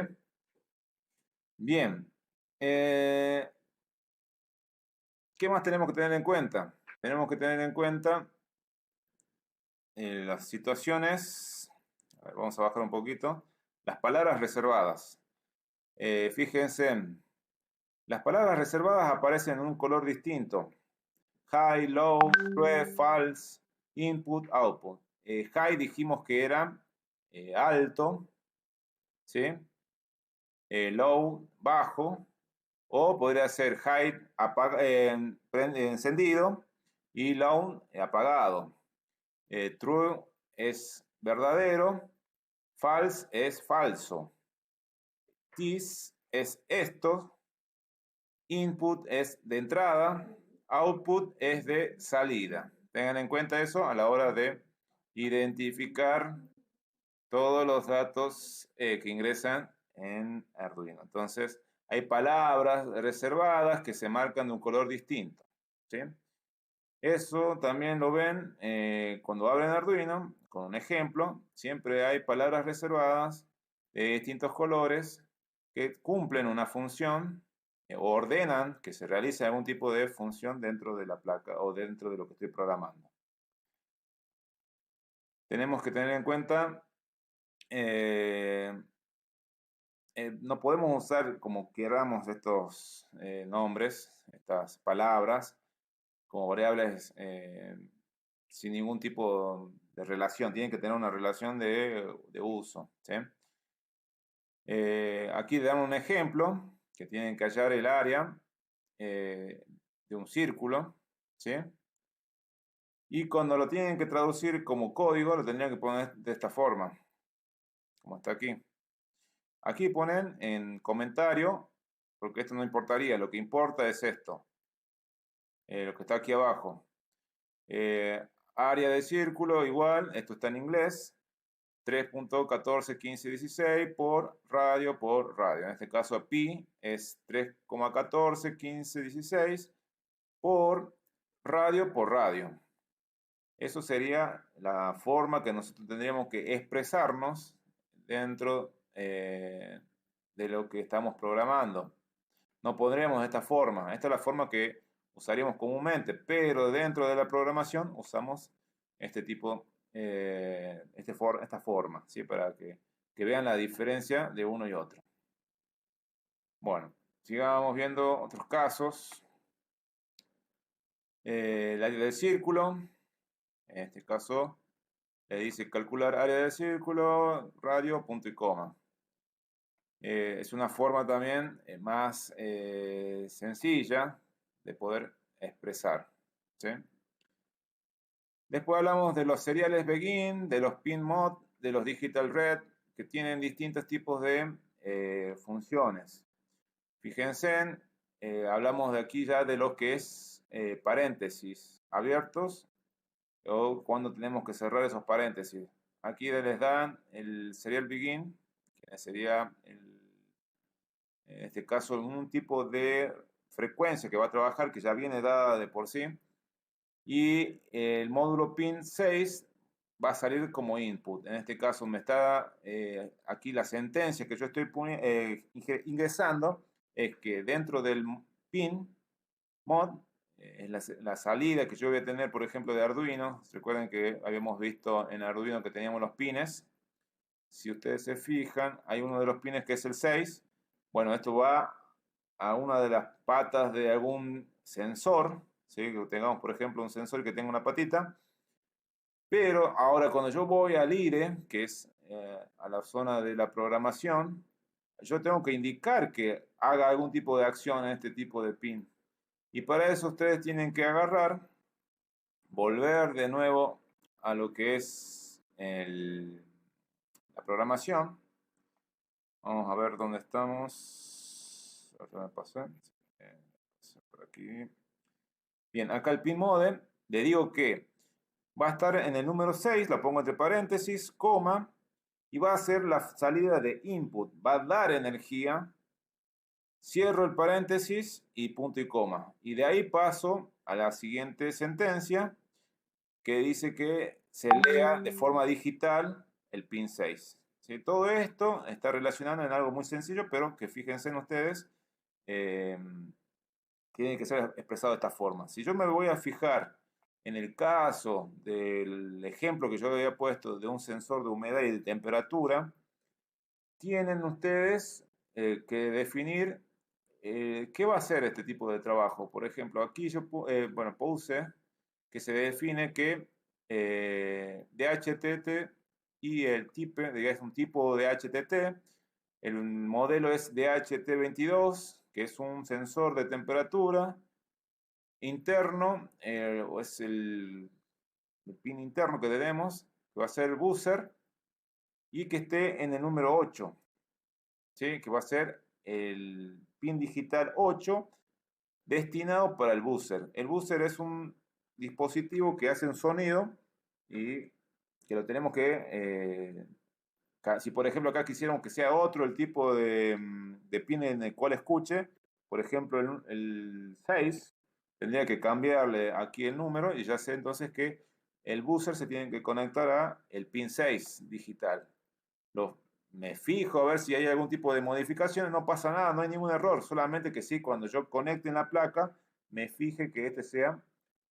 S2: Bien. ¿Qué más tenemos que tener en cuenta? Tenemos que tener en cuenta las situaciones. A ver, vamos a bajar un poquito. Las palabras reservadas. Fíjense, las palabras reservadas aparecen en un color distinto. High, low, true, false, input, output. High dijimos que era alto, ¿sí? Low, bajo, o podría ser high encendido y loud, apagado. True es verdadero, false es falso, this es esto, input es de entrada, output es de salida. Tengan en cuenta eso a la hora de identificar todos los datos que ingresan en Arduino. Entonces, hay palabras reservadas que se marcan de un color distinto, ¿sí? Eso también lo ven cuando abren Arduino, con un ejemplo. Siempre hay palabras reservadas de distintos colores que cumplen una función o ordenan que se realice algún tipo de función dentro de la placa o dentro de lo que estoy programando. Tenemos que tener en cuenta, no podemos usar como queramos estos nombres, estas palabras, como variables sin ningún tipo de relación. Tienen que tener una relación de uso, ¿sí? Aquí dan un ejemplo que tienen que hallar el área de un círculo, ¿sí? Y cuando lo tienen que traducir como código, lo tendrían que poner de esta forma, como está aquí. Aquí ponen en comentario, porque esto no importaría, lo que importa es esto, lo que está aquí abajo. Área de círculo igual, esto está en inglés, 3.141516 por radio. En este caso pi es 3.141516 por radio. Eso sería la forma que nosotros tendríamos que expresarnos dentro de lo que estamos programando. No pondremos de esta forma. Esta es la forma que usaríamos comúnmente, pero dentro de la programación usamos este tipo, esta forma, ¿sí? Para que vean la diferencia de uno y otro. Bueno, sigamos viendo otros casos. El área del círculo, en este caso, le dice calcular área del círculo, radio, punto y coma. Es una forma también más sencilla de poder expresar, ¿sí? Después hablamos de los seriales begin, de los pin mod, de los digital red, que tienen distintos tipos de funciones. Fíjense, hablamos de aquí ya de lo que es paréntesis abiertos o cuando tenemos que cerrar esos paréntesis. Aquí les dan el serial begin, que sería en este caso un tipo de frecuencia que va a trabajar que ya viene dada de por sí, y el módulo pin 6 va a salir como input. En este caso me está aquí la sentencia que yo estoy ingresando es que dentro del pin mod es la salida que yo voy a tener, por ejemplo, de Arduino. Recuerden que habíamos visto en Arduino que teníamos los pines. Si ustedes se fijan, hay uno de los pines que es el 6. Bueno, esto va a una de las patas de algún sensor, ¿sí? Que tengamos, por ejemplo, un sensor que tenga una patita. Pero ahora cuando yo voy al IRE, que es a la zona de la programación, yo tengo que indicar que haga algún tipo de acción en este tipo de pin. Y para eso ustedes tienen que agarrar, volver de nuevo a lo que es la programación. Vamos a ver dónde estamos. Ya me pasé. Por aquí. Bien, acá el pin modem, le digo que va a estar en el número 6, la pongo entre paréntesis, coma, y va a ser la salida de input. Va a dar energía, cierro el paréntesis y punto y coma. Y de ahí paso a la siguiente sentencia que dice que se lea de forma digital el pin 6. ¿Sí? Todo esto está relacionado en algo muy sencillo, pero que fíjense en ustedes, tiene que ser expresado de esta forma. Si yo me voy a fijar en el caso del ejemplo que yo había puesto de un sensor de humedad y de temperatura, tienen ustedes que definir qué va a hacer este tipo de trabajo. Por ejemplo, aquí yo puse que se define que DHT y el tipo, es un tipo de HTT, el modelo es DHT22, que es un sensor de temperatura, interno, o es el pin interno que tenemos, que va a ser el buzzer, y que esté en el número 8, ¿sí? Que va a ser el pin digital 8 destinado para el buzzer. El buzzer es un dispositivo que hace un sonido y que lo tenemos que, si por ejemplo acá quisiéramos que sea otro el tipo de pin en el cual escuche, por ejemplo el 6, tendría que cambiarle aquí el número y ya sé entonces que el buzzer se tiene que conectar a el pin 6 digital. Me fijo a ver si hay algún tipo de modificación, no pasa nada, no hay ningún error, solamente que sí, cuando yo conecte en la placa, me fije que este sea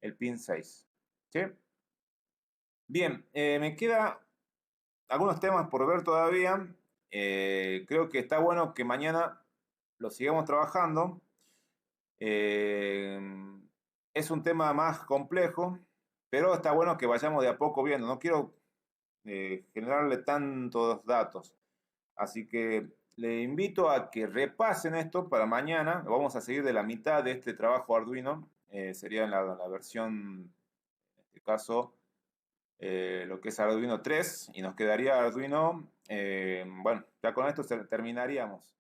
S2: el pin 6. ¿Sí? Bien, me queda algunos temas por ver todavía. Creo que está bueno que mañana lo sigamos trabajando. Es un tema más complejo, pero está bueno que vayamos de a poco viendo. No quiero generarle tantos datos. Así que le invito a que repasen esto para mañana. Vamos a seguir de la mitad de este trabajo Arduino. Sería la versión, en este caso, lo que es Arduino 3. Y nos quedaría Arduino, bueno, ya con esto terminaríamos.